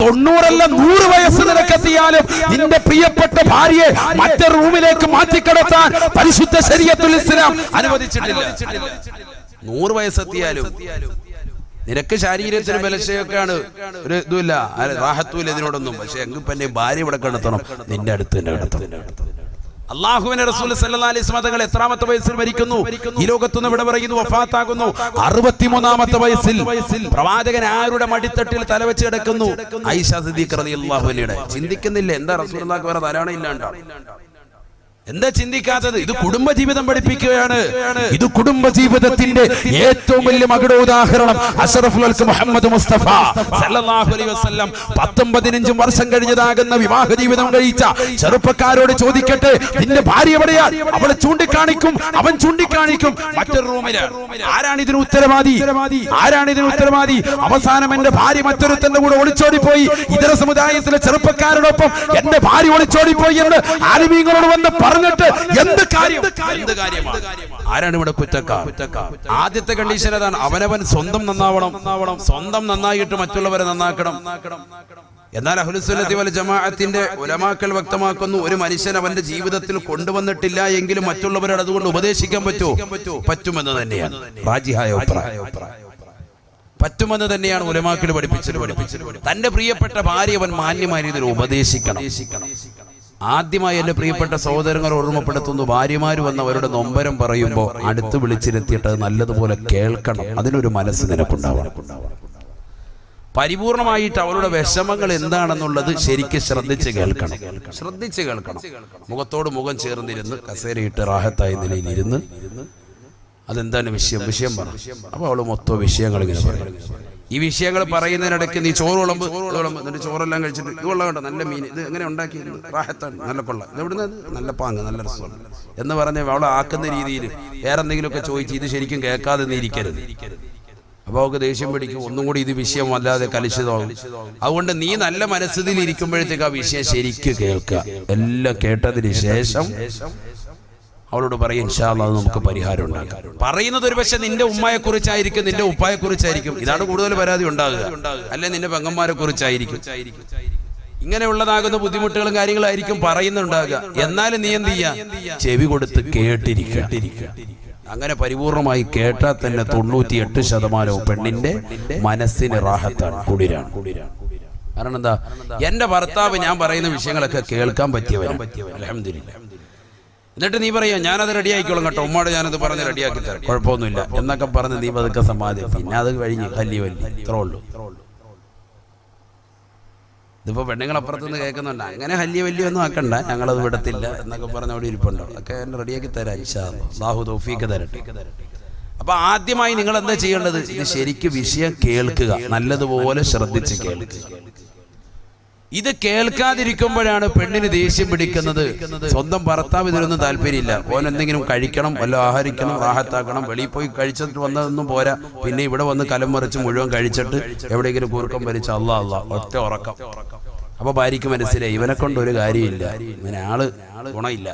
90 100 വയസ്സ് നിനക്കെത്തിയാലും നിന്റെ പ്രിയപ്പെട്ട ഭാര്യയെ മറ്റൊരു റൂമിലേക്ക് മാറ്റിക്കിടത്താൻ പരിശുദ്ധ ശരീഅത്തുൽ ഇസ്ലാം അനുവദിച്ചിട്ടില്ല. 100 വയസ്സെത്തിയാലും നിനക്ക് ശരീരത്തിന് ബലക്ഷയൊക്കെയാണ്, ഒരു ഇതുമില്ല, റാഹത്തുമില്ല ഇതിനോടൊന്നും. പക്ഷെ എങ്കിൽ പിന്നെ ഭാര്യ ഇവിടെ കിടത്തണം, നിന്റെ അടുത്ത് തന്നെ കിടത്തണം. അല്ലാഹുവിന്റെ റസൂൽ സല്ലല്ലാഹു അലൈഹി വസല്ലം തങ്ങൾ എത്രാമത്തെ വയസ്സിൽ മരിക്കുന്നു? ഈ ലോകത്തുനിന്ന് ഇവിടെ പറയുന്നു വഫാത്താകുന്നു 63ാമത്തെ വയസ്സിൽ. പ്രവാചകൻ ആരുടെ മടിത്തട്ടിൽ തലവെച്ച് കിടക്കുന്നു? ആയിഷ സിദ്ദീഖ റളിയല്ലാഹു അൻഹയുടെ. ചിന്തിക്കുന്നില്ല എന്താ റസൂലുള്ളാഹിക്ക് വേറെ ധാരാളം ഇല്ലാണ്ടാ? എന്താ ചിന്തിക്കാത്തത്? ഇത് കുടുംബജീവിതം പഠിപ്പിക്കുകയാണ്. ഇത് കുടുംബജീവിതത്തിന്റെ ഏറ്റവും വലിയ മകുട ഉദാഹരണം അഷ്റഫുൽ ഖൽഖ് മുഹമ്മദ് മുസ്തഫ സല്ലല്ലാഹു അലൈഹി വസല്ലം 10-15 വർഷം കഴിഞ്ഞതാകുന്ന വിവാഹ ജീവിതം കഴിച്ച ചെറുപ്പക്കാരോട് ചോദിക്കട്ടെ, നിന്റെ ഭാര്യ എവിടെയാ? അവളെ ചൂണ്ടിക്കാണിക്കും, അവൻ ചൂണ്ടിക്കാണിക്കും മറ്റൊരു റൂമില്. ആരാണ് ഇതിന് ഉത്തരവാദി? ആരാണ് ഇതിന് ഉത്തരവാദി? അവസാനം എന്റെ ഭാര്യ മറ്റൊരുത്തന്റെ കൂടെ ഒളിച്ചോടിപ്പോയി, ഇതര സമുദായത്തിലെ ചെറുപ്പക്കാരോടൊപ്പം എന്റെ ഭാര്യ ഒളിച്ചോടിപ്പോയി എന്ന് ആലിമീങ്ങളോട് വന്ന് പറഞ്ഞിട്ട് എന്ത് കാര്യം? ആരാണ് ഇവിടെ കുറ്റക്കാർ? ആദ്യത്തെ കണ്ടീഷൻ അതാണ്, അവനവൻ സ്വന്തം നന്നാവണം. സ്വന്തം നന്നായിട്ട് മറ്റുള്ളവരെ നന്നാക്കണം. എന്നാൽ അഹ്ലുസുന്നത്തി വൽ ജമാഅത്തിന്റെ ഉലമാക്കൾ വ്യക്തമാക്കുന്നു, ഒരു മനുഷ്യൻ അവന്റെ ജീവിതത്തിൽ കൊണ്ടുവന്നിട്ടില്ല എങ്കിലും മറ്റുള്ളവരോട് അതുകൊണ്ട് ഉപദേശിക്കാൻ പറ്റുമോ? പറ്റുമെന്ന് തന്നെയാണ് റാജിഹായ അഭിപ്രായം. പറ്റുമെന്ന് തന്നെയാണ് ഉലമാക്കൾ പഠിപ്പിച്ചത്. തന്റെ പ്രിയപ്പെട്ട ഭാര്യ അവൻ മാന്യമായ രീതിയിൽ ഉപദേശിക്കണം. ആദ്യമായി എന്റെ പ്രിയപ്പെട്ട സഹോദരങ്ങൾ ഓർമ്മപ്പെടുത്തുന്നു, ഭാര്യമാര് വന്ന് അവരുടെ നൊമ്പരം പറയുമ്പോൾ അടുത്ത് വിളിച്ചിരുത്തിയിട്ട് അത് നല്ലതുപോലെ കേൾക്കണം. അതിനൊരു മനസ്സ് നിനക്കുണ്ടാവണം. പരിപൂർണമായിട്ട് അവളുടെ വിഷമങ്ങൾ എന്താണെന്നുള്ളത് ശരിക്കും ശ്രദ്ധിച്ച് കേൾക്കണം. മുഖത്തോട് മുഖം ചേർന്നിരുന്ന് കസേരയിട്ട് റാഹത്തായ നിലയിലിരുന്ന് അതെന്താണ് വിഷയം പറ. അപ്പൊ അവള് മൊത്തം വിഷയങ്ങൾ ഇങ്ങനെ പറയും. ഈ വിഷയങ്ങൾ പറയുന്നതിനിടയ്ക്ക് നീ ചോറ് വിളമ്പ്, എന്നിട്ട് ചോറെല്ലാം കഴിച്ചിട്ട് ഇത് കൊള്ള കണ്ടോ, നല്ല മീൻ, ഇത് എങ്ങനെ ഉണ്ടാക്കി, റാഹത്താണ്, നല്ല കൊള്ള, ഇത് എവിടുന്ന്, നല്ല പാങ്ങ്, നല്ല രസമാണ് എന്ന് പറഞ്ഞ് അവളെ ആക്കുന്ന രീതിയിൽ വേറെ എന്തെങ്കിലുമൊക്കെ ചോദിച്ച് ഇത് ശരിക്കും കേൾക്കാതെ നീ ഇരിക്കരുത്. അപ്പൊ അവൾക്ക് ദേഷ്യം പിടിക്കും, ഒന്നും കൂടി ഇത് വിഷയം വല്ലാതെ കലുഷിതമാകും. അതുകൊണ്ട് നീ നല്ല മനസ്സിൽ ഇരിക്കുമ്പോഴത്തേക്ക് ആ വിഷയം ശരിക്കും കേൾക്കുക. എല്ലാം കേട്ടതിന് ശേഷം അവളോട് പറയും, ഇൻഷാ അല്ലാഹ് നമുക്ക് പരിഹാരം ഉണ്ടാക്കാം. പറയുന്നത് ഒരു പക്ഷെ നിന്റെ ഉമ്മയെ കുറിച്ചായിരിക്കും, നിന്റെ ഉപ്പായെ കുറിച്ചായിരിക്കും. ഇതാണ് കൂടുതൽ പരാതി ഉണ്ടാകുക. അല്ലെ നിന്റെ പെങ്ങന്മാരെ കുറിച്ചായിരിക്കും. ഇങ്ങനെയുള്ളതാകുന്ന ബുദ്ധിമുട്ടുകളും കാര്യങ്ങളായിരിക്കും പറയുന്നുണ്ടാകുക. എന്നാലും നീ എന്ത് ചെയ്യാ? ചെവി കൊടുത്ത് കേട്ടിരിക്കുക. അങ്ങനെ പരിപൂർണമായി കേട്ടാൽ തന്നെ 98% പെണ്ണിന്റെ മനസ്സിന് റാഹത്താണ്, കുളിരാണ്. കാരണം എന്താ? എന്റെ ഭർത്താവ് ഞാൻ പറയുന്ന വിഷയങ്ങളൊക്കെ കേൾക്കാൻ പറ്റിയവരാണ്, അൽഹംദുലില്ലാഹ്. എന്നിട്ട് നീ പറയാ ഞാനത് റെഡിയാക്കിക്കോളും കേട്ടോ, ഉമ്മാട് ഞാനത് പറഞ്ഞ് റെഡിയാക്കി തരാം, കുഴപ്പമൊന്നുമില്ല എന്നൊക്കെ പറഞ്ഞ് നീ പതുക്കെ സമാധിക്കും. പിന്നെ അത് കഴിഞ്ഞ് വലിയ ഇത്രേ ഉള്ളൂ. ഇതിപ്പോ പെണ്ണുങ്ങളപ്പുറത്തുനിന്ന് കേൾക്കുന്നുണ്ട്, അങ്ങനെ വലിയ ഒന്നും ആക്കണ്ട, ഞങ്ങളത് വിടത്തില്ല എന്നൊക്കെ പറഞ്ഞ് അവിടെ ഇരിപ്പുണ്ടോ, ഒക്കെ എന്നെ റെഡിയാക്കി തരാം, ഇൻഷാ അല്ലാഹ്, അല്ലാഹു തൗഫീഖ് തരട്ടെ. അപ്പൊ ആദ്യമായി നിങ്ങൾ എന്താ ചെയ്യേണ്ടത്? ഇത് ശരിക്കും വിഷയം കേൾക്കുക, നല്ലതുപോലെ ശ്രദ്ധിച്ച് കേൾക്കുക. ഇത് കേൾക്കാതിരിക്കുമ്പോഴാണ് പെണ്ണിന് ദേഷ്യം പിടിക്കുന്നത്. സ്വന്തം ഭർത്താവ് ഇതിനൊന്നും താല്പര്യമില്ല, ഓൻ എന്തെങ്കിലും കഴിക്കണം, വല്ല ആഹാരിക്കണം, റാഹത്താക്കണം, വെളിയിൽ പോയി കഴിച്ചിട്ട് വന്നതൊന്നും പോരാ, പിന്നെ ഇവിടെ വന്ന് കലം മറിച്ച് മുഴുവൻ കഴിച്ചിട്ട് എവിടെയെങ്കിലും കൂർക്കം വലിച്ച് അല്ലാ ഒറ്റ ഉറക്കം. അപ്പൊ ഭാര്യയ്ക്ക് മനസ്സിലായി ഇവനെ കൊണ്ട് ഒരു കാര്യമില്ല, ഇവനെ ആള് ഗുണമില്ല.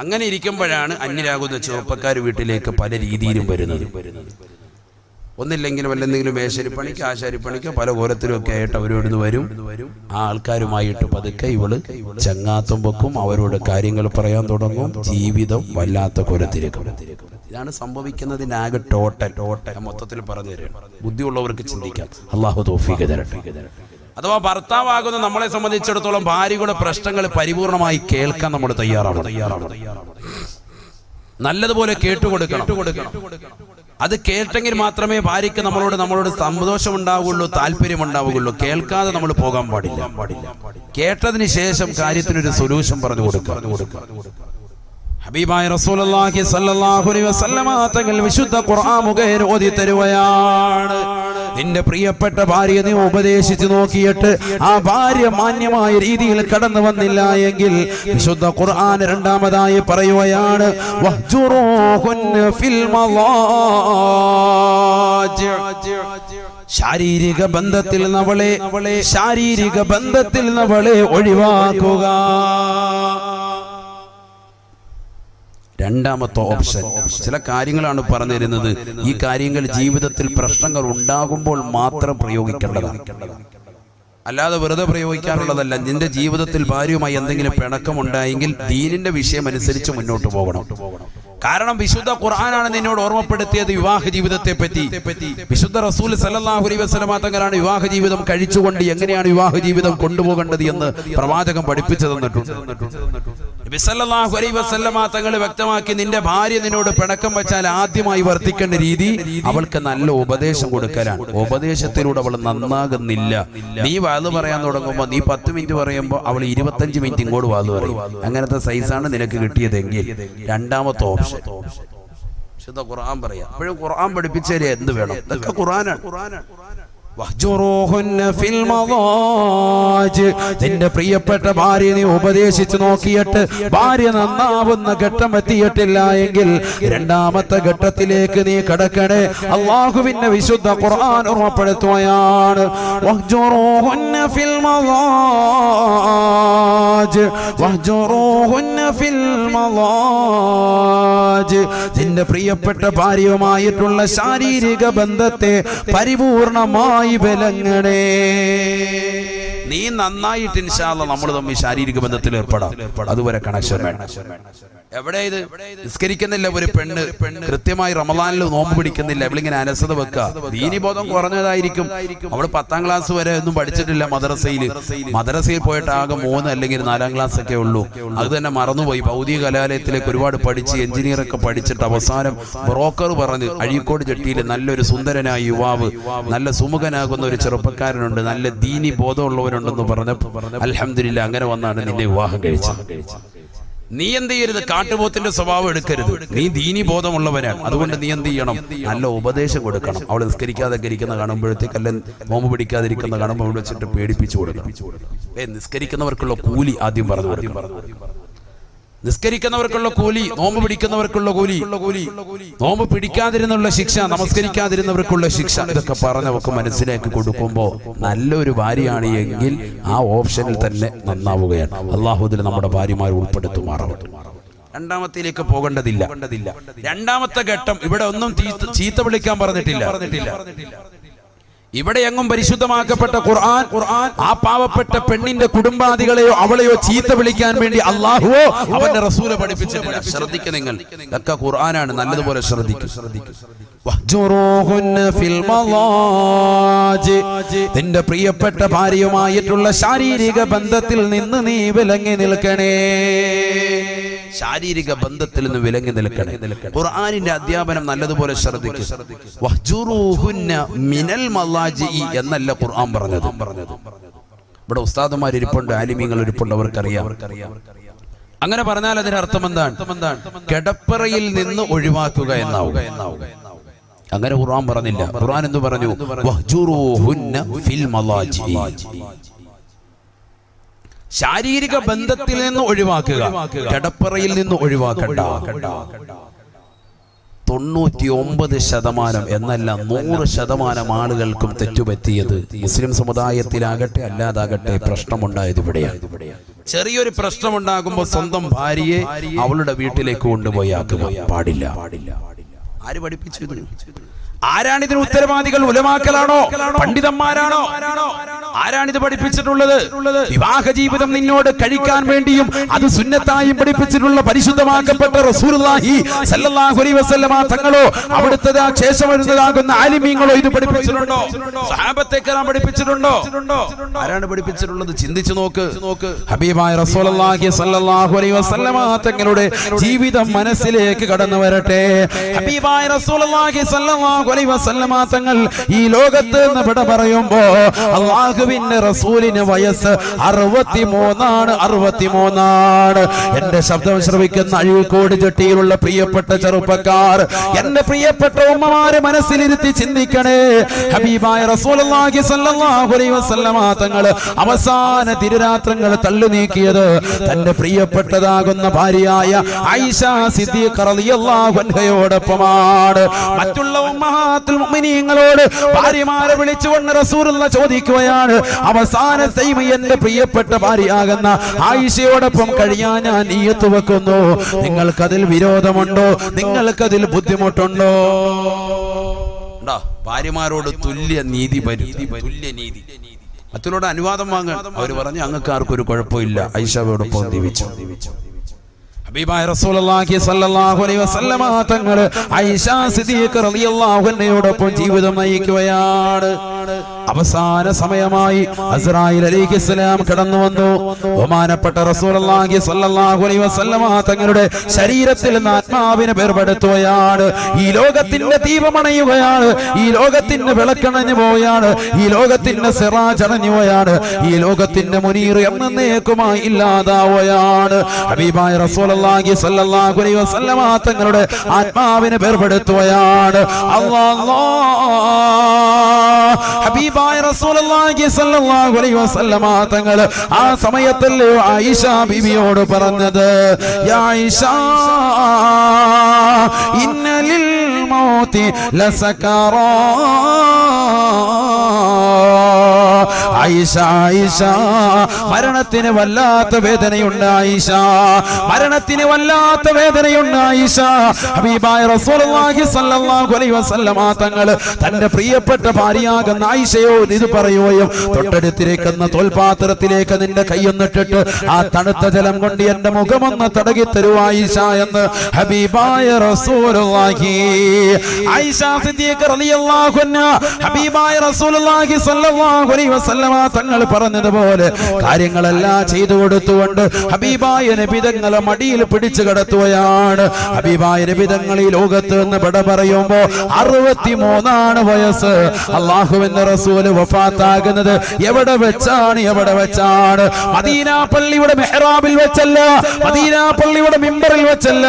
അങ്ങനെ ഇരിക്കുമ്പോഴാണ് അന്യരാകുന്ന ചെറുപ്പക്കാർ വീട്ടിലേക്ക് പല രീതിയിലും വരുന്നത്. ഒന്നില്ലെങ്കിലും വല്ലെന്തെങ്കിലും മേശരിപ്പണിക്ക്, ആശാരിപ്പണിക്ക്, പല കോലത്തിലും ഒക്കെ ആയിട്ട് അവരോട് വരും. ആ ആൾക്കാരുമായിട്ട് പതുക്കെ ഇവള് ചങ്ങാത്തം വെക്കും, അവരോട് കാര്യങ്ങൾ പറയാൻ തുടങ്ങും. ജീവിതം വല്ലാത്ത കോലത്തിലേക്ക്. ഇതാണ് സംഭവിക്കുന്നതിനാകെ ടോട്ട മൊത്തത്തിൽ പറഞ്ഞു തരാം. ബുദ്ധിയുള്ളവർക്ക് ചിന്തിക്കാം. അല്ലാഹു തൗഫീഖ് തരട്ടെ. അഥവാ ഭർത്താവാകുന്ന നമ്മളെ സംബന്ധിച്ചിടത്തോളം ഭാര്യയുടെ പ്രശ്നങ്ങൾ പരിപൂർണമായി കേൾക്കാൻ നമ്മൾ തയ്യാറാവണം. നല്ലതുപോലെ കേട്ടുകൊടുക്കണം. അത് കേട്ടെങ്കിൽ മാത്രമേ ഭാര്യയ്ക്ക് നമ്മളോട് സന്തോഷം ഉണ്ടാവുകയുള്ളൂ, താല്പര്യം ഉണ്ടാവുകയുള്ളൂ. കേൾക്കാതെ നമ്മൾ പോകാൻ പാടില്ല. കേട്ടതിന് ശേഷം കാര്യത്തിനൊരു സൊല്യൂഷൻ പറഞ്ഞു കൊടുക്കുക. ഹബീബായ റസൂലുള്ളാഹി സ്വല്ലല്ലാഹു അലൈഹി വസല്ലമ തങ്ങൾ വിശുദ്ധ ഖുർആൻ മുഖേന ഓതി തരുകയാണ്. നിന്റെ പ്രിയപ്പെട്ട ഭാര്യ നീ ഉപദേശിച്ചു നോക്കിയിട്ട് ആ ഭാര്യ മാന്യമായ രീതിയിൽ കടന്നു വന്നില്ല എങ്കിൽ വിശുദ്ധ ഖുർആൻ രണ്ടാമതായി പറയുകയാണ്, വഹ്ജുറൂഹുന്ന ഫിൽ മളാജി. ശാരീരിക ബന്ധത്തിൽ നമ്മളെ ഒഴിവാക്കുക. രണ്ടാമത്തെ ഓപ്ഷൻ. ചില കാര്യങ്ങളാണ് പറഞ്ഞു തരുന്നത്. ഈ കാര്യങ്ങൾ ജീവിതത്തിൽ പ്രശ്നങ്ങൾ ഉണ്ടാകുമ്പോൾ മാത്രം പ്രയോഗിക്കേണ്ടതാണ്. അല്ലാതെ വെറുതെ പ്രയോഗിക്കാനുള്ളതല്ല. നിന്റെ ജീവിതത്തിൽ ഭാര്യയുമായി എന്തെങ്കിലും പിണക്കമുണ്ടായെങ്കിൽ ദീനിന്റെ വിഷയം അനുസരിച്ച് മുന്നോട്ട് പോകണം. കാരണം വിശുദ്ധ ഖുർആനാണ് നിന്നോട് ഓർമ്മപ്പെടുത്തിയത് വിവാഹ ജീവിതത്തെ പറ്റി. വിശുദ്ധ റസൂൽ സല്ലല്ലാഹു അലൈഹി വസല്ലമ തങ്ങളാണ് വിവാഹ ജീവിതം കഴിച്ചുകൊണ്ട് എങ്ങനെയാണ് വിവാഹ ജീവിതം കൊണ്ടുപോകേണ്ടത് എന്ന് പ്രവാചകൻ പഠിപ്പിച്ചു തന്നിട്ടുണ്ട്. നബി സല്ലല്ലാഹു അലൈഹി വസല്ലമ തങ്ങൾ വ്യക്തമാക്കി, നിന്റെ ഭാര്യ നിന്നോട് പിണക്കം വെച്ചാൽ ആദ്യമായി വർത്തിക്കേണ്ട രീതി അവൾക്ക് നല്ല ഉപദേശം കൊടുക്കലാണ്. ഉപദേശത്തിലൂടെ അവൾ നന്നാകുന്നില്ല. നീ വാത് പറയാൻ തുടങ്ങുമ്പോൾ നീ 10 മിനിറ്റ് പറയുമ്പോൾ അവൾ 25 മിനിറ്റ് ഇങ്ങോട്ട് വാത് പറയും. അങ്ങനത്തെ സൈസാണ് നിനക്ക് കിട്ടിയതെങ്കിൽ രണ്ടാമത്തെ ഓപ്ഷൻ വിശുദ്ധ ഖുർആൻ പറയാം. അപ്പോഴും ഖുർആൻ പഠിപ്പിച്ചാലേ എന്ത് വേണം, ഇതൊക്കെ ഖുർആനാണ്. നിന്റെ പ്രിയപ്പെട്ട ഭാര്യ നീ ഉപദേശിച്ചു നോക്കിയിട്ട് ഭാര്യ നന്നാവുന്ന ഘട്ടം എത്തിയിട്ടില്ല എങ്കിൽ രണ്ടാമത്തെ ഘട്ടത്തിലേക്ക് നീ കടക്കണേ. അല്ലാഹുവിന്റെ വിശുദ്ധ ഖുർആൻ ഓർമ്മപ്പെടുത്തുകയാണ്, നിന്റെ പ്രിയപ്പെട്ട ഭാര്യയുമായിട്ടുള്ള ശാരീരിക ബന്ധത്തെ പരിപൂർണമായി വിലങ്ങണേ. നീ നന്നായിട്ട് ഇൻഷാ അല്ലാഹ് നമ്മൾ തമ്മിൽ ശാരീരിക ബന്ധത്തിൽ ഏർപ്പെടാം. അതുവരെ കണക്ഷൻ വേണം. എവിടെ ഇത് നിസ്കരിക്കുന്നില്ല ഒരു പെണ്ണ്, കൃത്യമായി റമളാനിൽ നോമ്പ് പിടിക്കുന്നില്ല, ഇവളിങ്ങനെ അലസത വെക്കുക. ദീനിബോധം കുറഞ്ഞതായിരിക്കും. അവള് 10ാം ക്ലാസ് വരെ ഒന്നും പഠിച്ചിട്ടില്ല. മദ്രസയിൽ പോയിട്ട് ആകെ 3 അല്ലെങ്കിൽ 4ാം ക്ലാസ് ഒക്കെ ഉള്ളൂ. അത് തന്നെ മറന്നുപോയി. ഭൗതിക കലാലയത്തിലേക്ക് ഒരുപാട് പഠിച്ച് എഞ്ചിനീയർ ഒക്കെ പഠിച്ചിട്ട് അവസാനം ബ്രോക്കർ പറഞ്ഞ് അഴീക്കോട് ജെട്ടിയിൽ നല്ലൊരു സുന്ദരനായ യുവാവ്, നല്ല സുമുഖനാകുന്ന ഒരു ചെറുപ്പക്കാരനുണ്ട്, നല്ല ദീനി ബോധമുള്ളവരുണ്ടെന്ന് പറഞ്ഞപ്പോൾ അൽഹംദുലില്ലാ അങ്ങനെ വന്നാണ് നിന്നെ വിവാഹം കഴിച്ചത്. നീ എന്ത് ചെയ്യരുത്, കാട്ടുപോത്തിന്റെ സ്വഭാവം എടുക്കരുത്. നീ ദീനി ബോധമുള്ളവരാണ്. അതുകൊണ്ട് നീ എന്ത് ചെയ്യണം, നല്ല ഉപദേശം കൊടുക്കണം. അവൾ നിസ്കരിക്കാതൊക്കെ ഇരിക്കുന്ന കാണുമ്പോഴത്തേക്ക്, അല്ല നോമ്പ് പിടിക്കാതിരിക്കുന്ന കാണുമ്പോൾ അവിടെ വെച്ചിട്ട് പേടിപ്പിച്ചു കൊടുക്കണം. നിസ്കരിക്കുന്നവർക്കുള്ള കൂലി ആദ്യം പറഞ്ഞു കൊടുക്കും. നിസ്കരിക്കുന്നവർക്കുള്ള കൂലി, നോമ്പ് പിടിക്കുന്നവർക്കുള്ള കൂലി, നോമ്പ് പിടിക്കാതിരുന്നുള്ള ശിക്ഷ, നമസ്കരിക്കാതിരുന്നവർക്കുള്ള ശിക്ഷ, ഇതൊക്കെ പറഞ്ഞവർക്ക് മനസ്സിലാക്കി കൊടുക്കുമ്പോൾ നല്ലൊരു ഭാര്യയാണ് എങ്കിൽ ആ ഓപ്ഷനിൽ തന്നെ നന്നാവുകയാണ്. അല്ലാഹു ഇതിൽ നമ്മുടെ ഭാര്യമാർ ഉൾപ്പെടുത്തുമാറാവട്ടെ. രണ്ടാമത്തേലേക്ക് പോകേണ്ടതില്ല. രണ്ടാമത്തെ ഘട്ടം ഇവിടെ ഒന്നും ചീത്ത വിളിക്കാൻ പറഞ്ഞിട്ടില്ല. ഇവിടെ എങ്ങും പരിശുദ്ധമാക്കപ്പെട്ട ഖുർആൻ ആ പാവപ്പെട്ട പെണ്ണിന്റെ കുടുംബാദികളെയോ അവളെയോ ചീത്ത വിളിക്കാൻ വേണ്ടി അല്ലാഹുവോ അവന്റെ റസൂല് പഠിപ്പിച്ചിട്ടില്ല. ശ്രദ്ധിക്കുക, നിങ്ങൾ ഇതൊക്കെ ഖുർആനാണ്, നല്ലതുപോലെ ശ്രദ്ധിക്കും. നിന്റെ പ്രിയപ്പെട്ട ഭാര്യയുമായിട്ടുള്ള ശാരീരിക ബന്ധത്തിൽ നിന്ന് നീ വിലങ്ങി നിൽക്കണേ. ശാരീരിക ബന്ധത്തിൽ നിന്ന് വിലങ്ങി നിൽക്കണേ. ഖുർആനിന്റെ അധ്യാപനം നല്ലതുപോലെ ശ്രദ്ധിക്കും. വഹ്ജുറൂഹുന്ന മിനൽ മളാജിഇ എന്നല്ല ഖുർആൻ പറഞ്ഞത്. ഇവിടെ ഉസ്താദുമാർ ഇരിപ്പുണ്ട്, ആലിമീങ്ങൾ ഇരിപ്പുണ്ട്, അവർക്കറിയാം. അങ്ങനെ പറഞ്ഞാൽ അതിന്റെ അർത്ഥം എന്താണ്? കിടപ്പറയിൽ നിന്ന് ഒഴിവാക്കുക എന്നാവുക. അങ്ങനെ ഖുർആൻ പറഞ്ഞില്ല. ഖുർആൻ എന്തു പറഞ്ഞു? വഹ്ജുറൂഹുന്ന ഫിൽ മളാജിഇ. ശാരീരിക ബന്ധത്തിൽ നിന്ന് ഒഴിവാക്കുക, കിടപ്പറയിൽ നിന്ന് ഒഴിവാക്കണ്ട. 99% എന്നല്ല 100% ആളുകൾക്കും തെറ്റുപറ്റിയത് മുസ്ലിം സമുദായത്തിലാകട്ടെ അല്ലാതാകട്ടെ പ്രശ്നമുണ്ടായത് ഇവിടെയാണ്. ചെറിയൊരു പ്രശ്നമുണ്ടാകുമ്പോൾ സ്വന്തം ഭാര്യയെ അവളുടെ വീട്ടിലേക്ക് കൊണ്ടുപോയി ആക്കുക പാടില്ല. ആര് പഠിപ്പിച്ചു ഇത്? ആരാണിതിന് ഉത്തരവാദികൾ? ഉലമാക്കളാണോ? പണ്ഡിതന്മാരാണോ? ആരാണിത് പഠിപ്പിച്ചിട്ടുള്ളത്? വിവാഹ ജീവിതം നിന്നോട് കഴിക്കാൻ വേണ്ടിയും അത് സുന്നത്തായും പഠിപ്പിച്ചിട്ടുള്ള പരിശുദ്ധമാക്കപ്പെട്ട റസൂലുള്ളാഹി സ്വല്ലല്ലാഹു അലൈഹി വസല്ലമ തങ്ങളോ അവിടുത്തെ ശേഷം വരുന്നതാകുന്ന ആലിമീങ്ങളോ ഇത് പഠിപ്പിച്ചിട്ടുണ്ടോ? സഹാബത്തെ കിറാം പഠിപ്പിച്ചിട്ടുണ്ടോ? ആരാണ് പഠിപ്പിച്ചിട്ടുള്ളത്? ചിന്തിച്ചു നോക്ക്. ഹബീബായ റസൂലുള്ളാഹി സ്വല്ലല്ലാഹു അലൈഹി വസല്ലമ തങ്ങളുടെ ജീവിതം മനസ്സിലേക്ക് കടന്നു വരട്ടെ. ഹബീബായ റസൂലുള്ളാഹി സ്വല്ലല്ലാഹു അലൈഹി വസല്ലമ തങ്ങൾ ഈ ലോകത്ത് നിന്ന് വിട പറയുമ്പോ അല്ലാഹുവിന്റെ റസൂലിന് വയസ്സ് 63. എന്റെ ശബ്ദം ശ്രവിക്കുന്ന അഴീക്കോട് ജെട്ടിയിലുള്ള പ്രിയപ്പെട്ട ചെറുപ്പക്കാർ, എന്റെ പ്രിയപ്പെട്ട ഉമ്മമാരെ മനസ്സിലിരുത്തി ചിന്തിക്കണേ. ഹബീബായ റസൂലുള്ളാഹി സ്വല്ലല്ലാഹു അലൈഹി വസല്ലമ തങ്ങൾ അവസാന തിരുരാത്രങ്ങൾ തള്ളി നീക്കിയത് തന്റെ പ്രിയപ്പെട്ടതാകുന്ന ഭാര്യയായ ആയിഷ സിദ്ദീഖ റളിയല്ലാഹു അൻഹയോടൊപ്പമാണ്. മറ്റുള്ള ഉമ്മഹാത്തുൽ മുഅ്മിനീങ്ങളോട് ഭാര്യമാരെ വിളിച്ചുകൊണ്ട് റസൂലുള്ള ചോദിക്കുകയാണ്, അവസാനത്തെ എന്റെ പ്രിയപ്പെട്ട ഭാര്യയാകുന്ന ആയിഷയോടൊപ്പം കഴിയാൻ ഞാൻ നിയ്യത്ത് വെക്കുന്നു. നിങ്ങൾക്കതിൽ വിരോധമുണ്ടോ? നിങ്ങൾക്കതിൽ ബുദ്ധിമുട്ടുണ്ടോ? ഭാര്യമാരോട് തുല്യ നീതി. അത്തിനോട് അനുവാദം വാങ്ങാൻ അവർ പറഞ്ഞു ഞങ്ങൾക്ക് ആർക്കും ഒരു കുഴപ്പമില്ല ഐഷയോടൊപ്പം ജീവിച്ചു. ഹബീബായ റസൂലുള്ളാഹി സ്വല്ലല്ലാഹു അലൈഹി വസല്ലമ തങ്ങൾ ആയിഷ സിദ്ദീഖ റളിയല്ലാഹു അൻഹയോടൊപ്പം ജീവിതം നയിക്കുകയാണ്. അവസാന സമയമായി അസ്രായിൽ അലൈഹിസ്സലാം കടന്നു വന്നു. ബഹുമാനപ്പെട്ട റസൂലുള്ളാഹി സ്വല്ലല്ലാഹു അലൈഹി വസല്ലമ തങ്ങളുടെ ശരീരത്തിൽ നിന്ന് ആത്മാവിനെ വേർപെടുത്തുകയാണ്. ഈ ലോകത്തിന്റെ ദീപമണയുകയാണ്, ഈ ലോകത്തിന്റെ വിളക്കണഞ്ഞു പോവുകയാണ്, ഈ ലോകത്തിന്റെ സിറാജ് അണഞ്ഞു പോവുകയാണ്, ഈ ലോകത്തിന്റെ മുനീർ എന്നേക്കുമായി ഇല്ലാതാവുകയാണ്. ഹബീബായ റസൂലുള്ളാഹി സ്വല്ലല്ലാഹു അലൈഹി വസല്ലമ തങ്ങളുടെ ആത്മാവിനെ വേർപെടുത്തുകയാണ്. അല്ലാഹ് ഹബീബായ റസൂലുള്ളാഹി സ്വല്ലല്ലാഹു അലൈഹി വസല്ലമ തങ്ങൾ ആ സമയത്തല്ലേ ആയിഷ ബീവിയോട് പറഞ്ഞത്, യാ ആയിഷ ഇന്ന ലിൽ മൗതി ലസകറാ. ആയിഷ ആയിഷ മരണത്തിന് വല്ലാത്ത വേദനയുണ്ട്. ആയിഷ മരണത്തിന് വല്ലാത്ത വേദനയുണ്ട്. ആയിഷ ഹബീബായ റസൂലുള്ളാഹി സ്വല്ലല്ലാഹു അലൈഹി വസല്ലമ തങ്ങൾ തന്റെ പ്രിയപ്പെട്ട ഭാര്യയാകുന്ന ആയിഷയോട് ഇത് പറയുകയും തൊട്ടടുത്തിരിക്കുന്ന തോൽപാത്രത്തിലേക്ക് നിന്റെ കൈയൊന്നിട്ടിട്ട് ആ തണുത്ത ജലം കൊണ്ട് എന്റെ മുഖമൊന്ന് തടകി തരൂ ആയിഷ എന്ന് ഹബീബായ റസൂലുള്ളാഹി. ആയിഷ സിദ്ദീഖ റളിയല്ലാഹു അൻഹ ഹബീബായ റസൂലുള്ളാഹി സ്വല്ലല്ലാഹു അലൈഹി വസല്ലമ തങ്ങൾ പറഞ്ഞതുപോലെ കാര്യങ്ങളെല്ലാം ചെയ്തു കൊടുത്തുകൊണ്ട് ഹബീബായ നബി തങ്ങളെ മടിയിൽ പിടിച്ചു കിടത്തുകയാണ്. ഹബീബായ നബി തങ്ങൾ ഈ ലോകത്ത് നിന്ന് വിട പറയുമ്പോ 63 വയസ്സ്. അല്ലാഹുവിന്റെ റസൂല് വഫാത്താകുന്നത് എവിടെ വെച്ചാണ്? എവിടെ വെച്ചാണ്? മദീന പള്ളിയുടെ മെഹ്റാബിൽ വെച്ചല്ല, മദീന പള്ളിയുടെ മിമ്പറിൽ വെച്ചല്ല,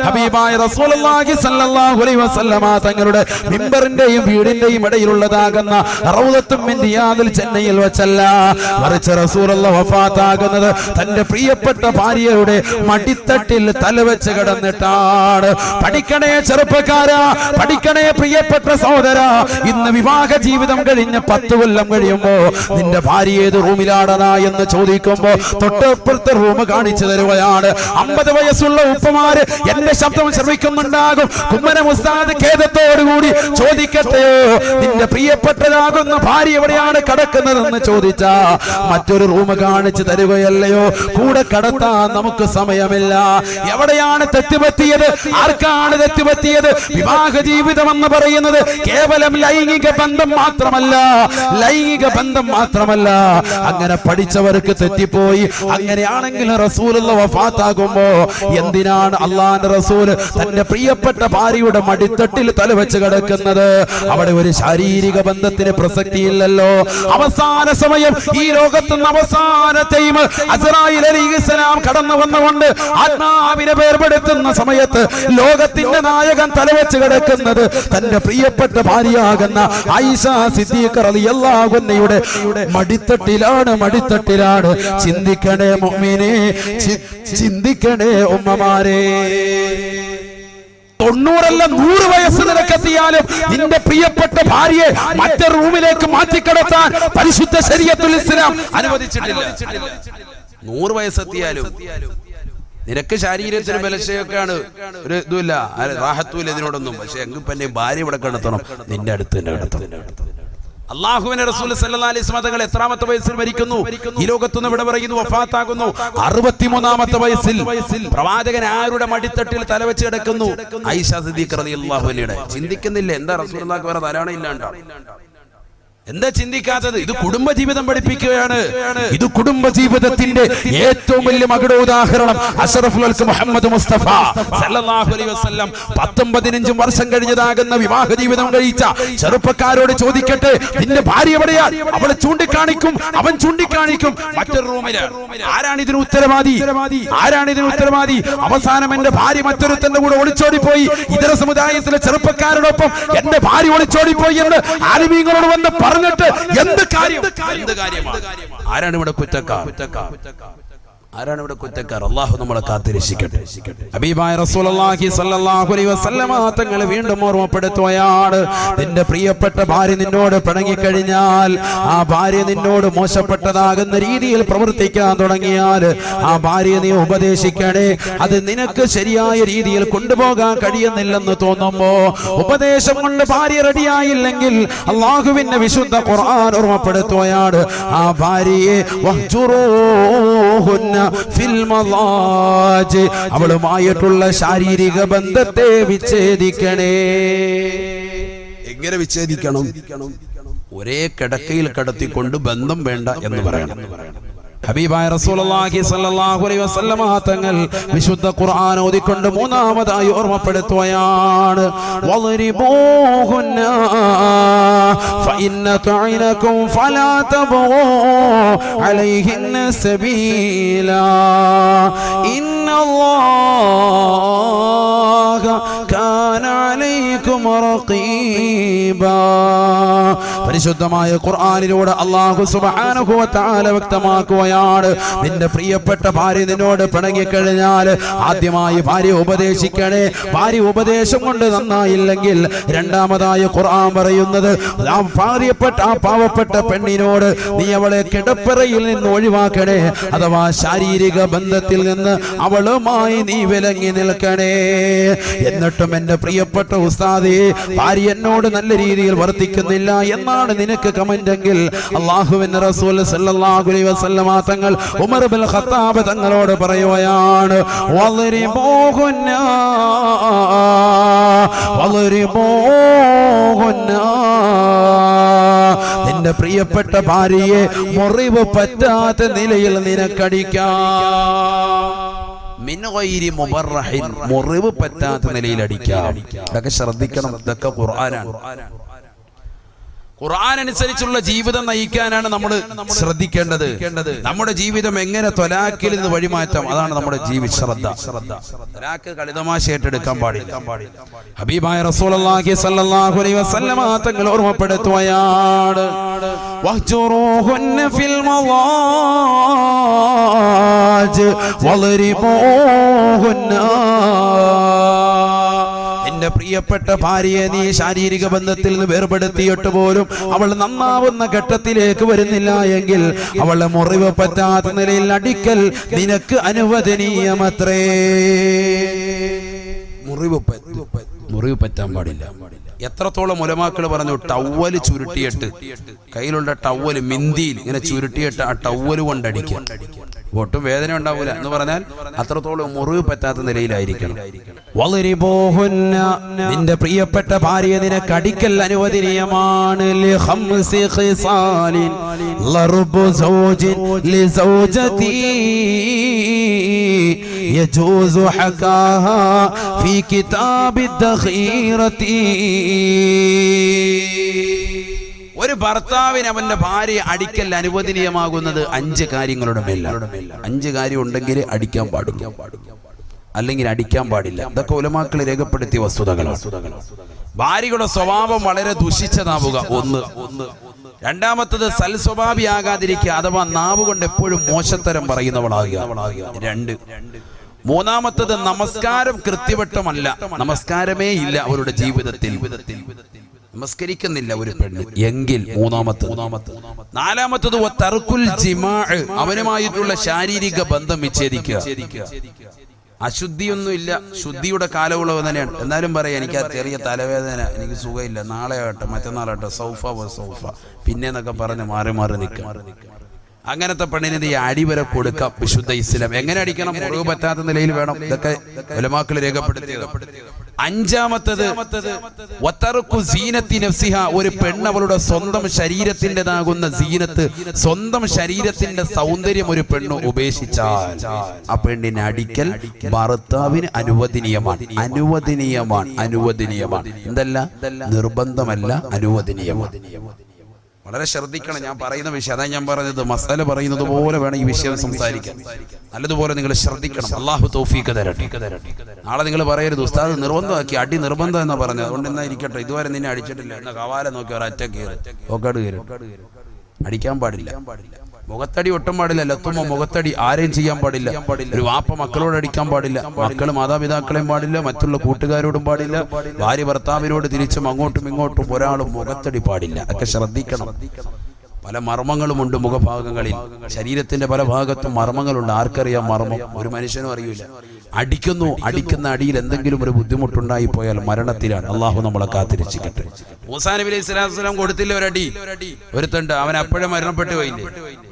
ഹബീബായ റസൂലുള്ളാഹി സ്വല്ലല്ലാഹു അലൈഹി വസല്ലമ തങ്ങളുടെ മിമ്പറിന്റെയും വീടിന്റെയും ഇടയിലുള്ളതാകുന്ന റൗളത്തും മിൻ റിയാദിൽ ജന്നയിൽ വെച്ചല്ല, മറിച്ച് റസൂലുള്ളാഹി വഫാത്താകുന്നത് തന്റെ പ്രിയപ്പെട്ട ഭാര്യയുടെ മടിത്തട്ടിൽ തലവെച്ച് കിടന്നിട്ടാണ്. പഠിക്കണേ ചെറുപ്പക്കാരാ, പഠിക്കണേ പ്രിയപ്പെട്ട സഹോദരാ. ഇന്ന് വിവാഹ ജീവിതം കഴിഞ്ഞ് 10 കൊല്ലം കഴിയുമ്പോ നിന്റെ ഭാര്യ ഏത് റൂമിലാടനാ എന്ന് ചോദിക്കുമ്പോ തൊട്ടപ്പുറത്തെ റൂം കാണിച്ചു തരുകയാണ്. 50 വയസ്സുള്ള ഉപ്പമാര് എന്റെ ശബ്ദം ശ്രമിക്കുന്നുണ്ടാകും. കുമ്മനം ഉസ്താദ് ഖേദത്തോടുകൂടി ചോദിക്കട്ടെയോ, നിന്റെ പ്രിയപ്പെട്ടതാകുന്ന ഭാര്യ എവിടെയാണ് കിടക്കുന്നതെന്ന് ചോദിച്ചാ മറ്റൊരു റൂം കാണിച്ചു തരുകയല്ലയോ? കൂടെ കടത്താൻ നമുക്ക് സമയമില്ല. എവിടെയാണ് തെറ്റുപറ്റിയത്? ആർക്കാണ് തെറ്റുപറ്റിയത്? വിവാഹ ജീവിതം എന്ന് പറയുന്നത് കേവലം ലൈംഗിക ബന്ധം മാത്രമല്ല, ലൈംഗിക ബന്ധം മാത്രമല്ല. അങ്ങനെ പഠിച്ചവർക്ക് തെറ്റിപ്പോയി. അങ്ങനെയാണെങ്കിൽ റസൂലുള്ള വഫാത്താകുമ്പോ എന്തിനാണ് അള്ളാന്റെ റസൂല് തന്റെ പ്രിയപ്പെട്ട ഭാര്യയുടെ മടിത്തട്ടിൽ തലവെച്ച് കിടക്കുന്നത്? അവിടെ ഒരു ശാരീരിക ബന്ധത്തിന് പ്രസക്തിയില്ലല്ലോ. അവസാന സമയം ഈ ലോകത്തുനിന്ന് അവസാനത്തെയും അസ്രായിൽ അലൈഹിസ്സലാം കടന്നു വന്നുകൊണ്ട് ആത്മാവിനെ വേർപെടുത്തുന്ന സമയത്ത് ലോകത്തിന്റെ നായകൻ തലവെച്ച് കിടക്കുന്നത് തന്റെ പ്രിയപ്പെട്ട ഭാര്യയാകുന്ന ആയിഷ സിദ്ദീഖ റളിയല്ലാഹു അൻഹയുടെ മടിത്തട്ടിലാണ്, മടിത്തട്ടിലാണ്. ചിന്തിക്കണേ മുഅ്മിനേ, ചിന്തിക്കണേ ഉമ്മമാരെ. 90 100 വയസ്സ് നിനക്കെത്തിയാലും നിന്റെ പ്രിയപ്പെട്ട ഭാര്യയെ മറ്റൊരു റൂമിലേക്ക് മാറ്റിക്കിടത്താൻ പരിശുദ്ധ ശരീഅത്തുൽ ഇസ്ലാം അനുവദിച്ചിട്ടില്ല. 100 വയസ്സെത്തിയാലും നിനക്ക് ശരീരത്തിന് ബലശയൊക്കെയാണ്, ഒരു ഇതുമില്ല, റാഹത്തുമില്ല ഇതിനോടൊന്നും. പക്ഷെ എങ്കിൽ പിന്നെ ഭാര്യ ഇവിടെ കിടത്തണം, നിന്റെ അടുത്ത് തന്നെ കിടത്തണം. അല്ലാഹുവിന്റെ റസൂൽ സല്ലല്ലാഹു അലൈഹി വസല്ലം തങ്ങൾ എത്രാമത്തെ വയസ്സിൽ മരിക്കുന്നു? ഈ ലോകത്തുനിന്ന് ഇവിടെ പറയുന്നു വഫാത്താകുന്നു 63ാമത്തെ വയസ്സിൽ. പ്രവാചകൻ ആരുടെ മടിത്തട്ടിൽ തലവെച്ച് കിടക്കുന്നു? ആയിഷ സിദ്ദീഖ റളിയല്ലാഹു അൻഹയുടെ. ചിന്തിക്കുന്നില്ല എന്താ റസൂലുള്ളാഹിക്ക് വേറെ ധാരാളം ഇല്ലാണ്ടോ? എന്താ ചിന്തിക്കാത്തത്? ഇത് കുടുംബജീവിതം പഠിപ്പിക്കുകയാണ്. ഇത് കുടുംബജീവിതത്തിന്റെ ഏറ്റവും വലിയ മകുടോദാഹരണം അഷ്റഫുൽ ഖൽഖ് മുഹമ്മദ് മുസ്തഫ സല്ലല്ലാഹു അലൈഹി വസല്ലം 10-15 വർഷം കഴിഞ്ഞതാകുന്ന വിവാഹ ജീവിതം കഴിച്ച ചെറുപ്പക്കാരോട് ചോദിക്കട്ടെ, നിന്റെ ഭാര്യ എവിടെയാണ്? അവളെ ചൂണ്ടിക്കാണിക്കും, അവൻ ചൂണ്ടിക്കാണിക്കും മറ്റൊരു റൂമില്. ആരാണ് ഇതിന് ഉത്തരവാദി? ആരാണ് ഇതിന് ഉത്തരവാദി? അവസാനം എന്റെ ഭാര്യ മറ്റൊരുത്തന്റെ കൂടെ ഒളിച്ചോടിപ്പോയി. ഇതര സമുദായത്തിലെ ചെറുപ്പക്കാരോടൊപ്പം എന്റെ ഭാര്യ ഒളിച്ചോടിപ്പോയി എന്ന് ആലിമീങ്ങളോട് വന്ന് പറഞ്ഞിട്ട് എന്ത് കാര്യം? എന്ത് കാര്യമാണ്? ആരാണ് ഇവിടെ കുറ്റക്കാർ? ആരാണ് ഇവിടെ കുറ്റക്കാർ? അല്ലാഹു നമ്മളെ കാത്തിരക്ഷിക്കട്ടെ. ഹബീബായ റസൂലുള്ളാഹി സ്വല്ലല്ലാഹു അലൈഹി വസല്ലമ തങ്ങൾ വീണ്ടും ഓർമ്മപ്പെടുത്തുകയാണ്, നിന്റെ പ്രിയപ്പെട്ട ഭാര്യ നിന്നോട് പിണങ്ങിക്കഴിഞ്ഞാൽ, ആ ഭാര്യ നിന്നോട് മോശപ്പെട്ടതാകുന്ന രീതിയിൽ പ്രവർത്തിക്കാൻ തുടങ്ങിയാൽ ആ ഭാര്യയെ നീ ഉപദേശിക്കണേ. അത് നിനക്ക് ശരിയായ രീതിയിൽ കൊണ്ടുപോകാൻ കഴിയുന്നില്ലെന്ന് തോന്നുമ്പോ, ഉപദേശം കൊണ്ട് ഭാര്യ റെഡിയായില്ലെങ്കിൽ അല്ലാഹുവിന്റെ വിശുദ്ധ ഖുർആൻ ഓർമ്മപ്പെടുത്തുകയാണ്, ആ ഭാര്യയെ വഹ്ജുറൂഹുന്ന ഫിൽ മളാജ്, അവളുമായിട്ടുള്ള ശാരീരിക ബന്ധത്തെ വിച്ഛേദിക്കണേ. എങ്ങനെ വിച്ഛേദിക്കണം? ഒരേ കിടക്കയിൽ കിടത്തിക്കൊണ്ട് ബന്ധം വേണ്ട എന്ന് പറയണം. ഹബീബായ റസൂലുള്ളാഹി സ്വല്ലല്ലാഹു അലൈഹി വസല്ലമ തങ്ങൾ വിശുദ്ധ ഖുർആൻ ഓതിക്കൊണ്ട് മൂന്നാമതായി ഓർമ്മപ്പെടുത്തുകയാണ്, വളരിബൂഹുന്ന ഫഇന്ന തഅനകും ഫലാ തബൂ അലൈഹിന്ന സബീലാ ഇന്നല്ലാഹ കാന അലൈക്കും റഖീബാ. പരിശുദ്ധമായ ഖുർആനിലൂടെ അല്ലാഹു സുബ്ഹാനഹു വ തആല വ്യക്തമാക്കുകയാണ്, നിന്റെ പ്രിയപ്പെട്ട ഭാര്യ നിന്നോട് പിണങ്ങിക്കഴിഞ്ഞാൽ ആദ്യമായി ഭാര്യ ഉപദേശിക്കണേ. ഭാര്യ ഉപദേശം കൊണ്ട് നന്നായില്ലെങ്കിൽ രണ്ടാമതായി ഖുർആൻ പറയുന്നത്, ആ പാവപ്പെട്ട പെണ്ണിനോട് നീ അവളെ കിടപ്പറയിൽ നിന്ന് ഒഴിവാക്കണേ, അഥവാ ശാരീരിക ബന്ധത്തിൽ നിന്ന് അവളുമായി നീ വിലങ്ങി നിൽക്കണേ. എന്നിട്ടും എന്റെ പ്രിയപ്പെട്ട ഉസ്താദേ, ഭാര്യ എന്നോട് നല്ല രീതിയിൽ വർത്തിക്കുന്നില്ല എന്നാണ് നിനക്ക് കമന്റ് എങ്കിൽ, അല്ലാഹുവിന്റെ റസൂൽ സല്ലല്ലാഹു അലൈഹി വസല്ലമ തങ്ങൾ ഉമർ ഇബ്നുൽ ഖത്താബ് തങ്ങളോട് പറയുകയാണ്, വളരിബൂഹുന്ന നിന്റെ പ്രിയപ്പെട്ട ഭാര്യയെ മുറിവ് പറ്റാത്ത നിലയിൽ നിനക്കടിക്കാം. മുറിവ് പറ്റാത്ത നിലയിൽ അടിക്കാം. ഇതൊക്കെ ശ്രദ്ധിക്കണം. ഇതൊക്കെ ഖുർആനാണ്. ഖുർആൻ അനുസരിച്ചുള്ള ജീവിതം നയിക്കാനാണ് നമ്മൾ ശ്രദ്ധിക്കേണ്ടത്. നമ്മുടെ ജീവിതം എങ്ങനെ ത്വലാഖിൽ നിന്ന് വഴിമാറ്റാം, അതാണ് നമ്മുടെ ജീവിത ശ്രദ്ധ. ത്വലാഖ് കളിതമാശ ഏറ്റെടുക്കാൻ പാടില്ല. ഹബീബായ റസൂലുള്ളാഹി സ്വല്ലല്ലാഹു അലൈഹി വസല്ലമ തങ്ങൾ ഓർമ്മപ്പെടുത്തുകയാണ്, വഹ്ജുറൂഹുന്ന ഫിൽ മളാജ് വളരിബൂഹുന്ന. എന്റെ പ്രിയപ്പെട്ട ഭാര്യയെ നീ ശാരീരിക ബന്ധത്തിൽ നിന്ന് വേർപെടുത്തിയിട്ട് പോലും അവൾ നന്നാവുന്ന ഘട്ടത്തിലേക്ക് വരുന്നില്ല എങ്കിൽ അവളെ മുറിവ് പറ്റാത്ത നിലയിൽ അടിക്കൽ നിനക്ക് അനുവദനീയമത്രേ. മുറിവ് പറ്റാൻ പാടില്ല. എത്രത്തോളം ഉലമാക്കൾ പറഞ്ഞു, ടവല് ചുരുട്ടിയിട്ട്, കയ്യിലുള്ള ടവല് മിന്തിയിൽ ഇങ്ങനെ ചുരുട്ടിയിട്ട് ആ ടവല് കൊണ്ടടിക്കുക, ഒട്ടും വേദന ഉണ്ടാവൂല എന്ന് പറഞ്ഞാൽ അത്രത്തോളം മുറിവ് പറ്റാത്ത നിലയിലായിരിക്കണം. വളരിബൂഹുന്ന, നിന്റെ പ്രിയപ്പെട്ട ഭാര്യ നിനക്ക് അടിക്കൽ അനുവദനീയമാണ്. ലിഖംസി ഖിസാലിൻ ലർബു സൗജിൻ ലിസൗജതി യജൂസു ഹകാഹാ ഫീ കിതാബിദ് ദഖീറതി. ഒരു ഭർത്താവിന് അവന്റെ ഭാര്യ അടിക്കൽ അനുവദനീയമാകുന്നത് 5 കാര്യങ്ങളുടെ മേലാണ്. 5 കാര്യം ഉണ്ടെങ്കിൽ അടിക്കാൻ പാടില്ല, അല്ലെങ്കിൽ അടിക്കാൻ പാടില്ല. ഇതൊക്കെ ഉലമാക്കൾ രേഖപ്പെടുത്തിയ വസ്തുതകളാണ്. ഭാര്യയുടെ സ്വഭാവം വളരെ ദുഷിച്ചതാവുക 1. രണ്ടാമത്തത് സൽസ്വഭാവിയാകാതിരിക്കുക, അഥവാ നാവ് കൊണ്ട് എപ്പോഴും മോശത്തരം പറയുന്നവളാകുക 2. മൂന്നാമത്തത് നമസ്കാരം കൃത്യവട്ടമല്ല, നമസ്കാരമേ ഇല്ല അവരുടെ ജീവിതത്തിൽ, നമസ്കരിക്കുന്നില്ല ഒരു പെണ്ണ് എങ്കിൽ 3. നാലാമത്തത് തർക്കുൽ ജിമാഅ്, അവനുമായിട്ടുള്ള ശാരീരിക ബന്ധം വിച്ഛേദിക്കുക. അശുദ്ധിയൊന്നും ഇല്ല, ശുദ്ധിയുടെ കാലയളവ് തന്നെയാണ്. എന്നാലും പറയാം, എനിക്ക് ആ ചെറിയ തലവേദന, എനിക്ക് സുഖമില്ല, നാളെ ആകട്ടെ മറ്റന്നാളാട്ടെ, സൗഫ പിന്നെന്നൊക്കെ പറഞ്ഞ് മാറി നിൽക്കുക. അങ്ങനത്തെ പെണ്ണിന് ഈ അടിവരെ കൊടുക്കാം വിശുദ്ധ ഇസ്ലാം. എങ്ങനെ അടിക്കണം? മുറിവ് പറ്റാത്ത നിലയിൽ വേണം. ഇതൊക്കെ ഉലമാക്കൾ രേഖപ്പെടുത്തിയത്. 5. ഒരു പെണ്ണ് അവളുടെ സ്വന്തം ശരീരത്തിൻ്റെതാകുന്ന സീനത്ത്, സ്വന്തം ശരീരത്തിന്റെ സൗന്ദര്യം ഒരു പെണ്ണ് ഉപേക്ഷിച്ചാൽ ആ പെണ്ണിനെ അടിക്കൽ ഭർത്താവിന് അനുവദനീയമാണ്. എന്തല്ല, നിർബന്ധമല്ല, അനുവദനീയമാണ്. വളരെ ശ്രദ്ധിക്കണം ഞാൻ പറയുന്ന വിഷയം. അതാ ഞാൻ പറഞ്ഞത്, മസാല പറയുന്നത് പോലെ വേണം ഈ വിഷയം സംസാരിക്കാൻ. നല്ലതുപോലെ നിങ്ങൾ ശ്രദ്ധിക്കണം. അള്ളാഹു തൗഫീഖ് തരട്ടെ. നാളെ നിങ്ങൾ പറയരുത് ഉസ്താദ് നിർബന്ധമാക്കി, അടി നിർബന്ധം എന്നാ പറഞ്ഞത്, അതുകൊണ്ട് എന്നാ ഇരിക്കട്ടെ, ഇതുവരെ നിന്നെ അടിച്ചിട്ടില്ല, എന്നാ കവാല നോക്കി ഒരറ്റ കയറി ഒക്കട് കയറും. അടിക്കാൻ പാടില്ല. മുഖത്തടി ഒട്ടും പാടില്ല. ലത്തുമ്മ മുഖത്തടി ആരെയും ചെയ്യാൻ പാടില്ല. ഒരു വാപ്പ മക്കളോട് അടിക്കാൻ പാടില്ല, മക്കൾ മാതാപിതാക്കളെയും പാടില്ല, മറ്റുള്ള കൂട്ടുകാരോടും പാടില്ല, ഭാര്യ ഭർത്താവിനോട് തിരിച്ചും അങ്ങോട്ടും ഇങ്ങോട്ടും ഒരാളും മുഖത്തടി പാടില്ല. ഒക്കെ ശ്രദ്ധിക്കണം. പല മർമ്മങ്ങളുമുണ്ട് മുഖഭാഗങ്ങളിൽ. ശരീരത്തിന്റെ പല ഭാഗത്തും മർമ്മങ്ങളുണ്ട്. ആർക്കറിയാം മർമ്മം? ഒരു മനുഷ്യനും അറിയില്ല. അടിക്കുന്ന അടിയിൽ എന്തെങ്കിലും ഒരു ബുദ്ധിമുട്ടുണ്ടായി പോയാൽ മരണത്തിലാണ്. അള്ളാഹു നമ്മളെ കാത്തിരക്ഷിക്കട്ടെ. മൂസാ നബി അലൈഹി സ്വലാത്തു വസ്സലാം കൊടുത്തില്ല ഒരടി. ഒരുത്തണ്ട്, അവൻ അപ്പോഴേ മരണപ്പെട്ടു പോയില്ലേ?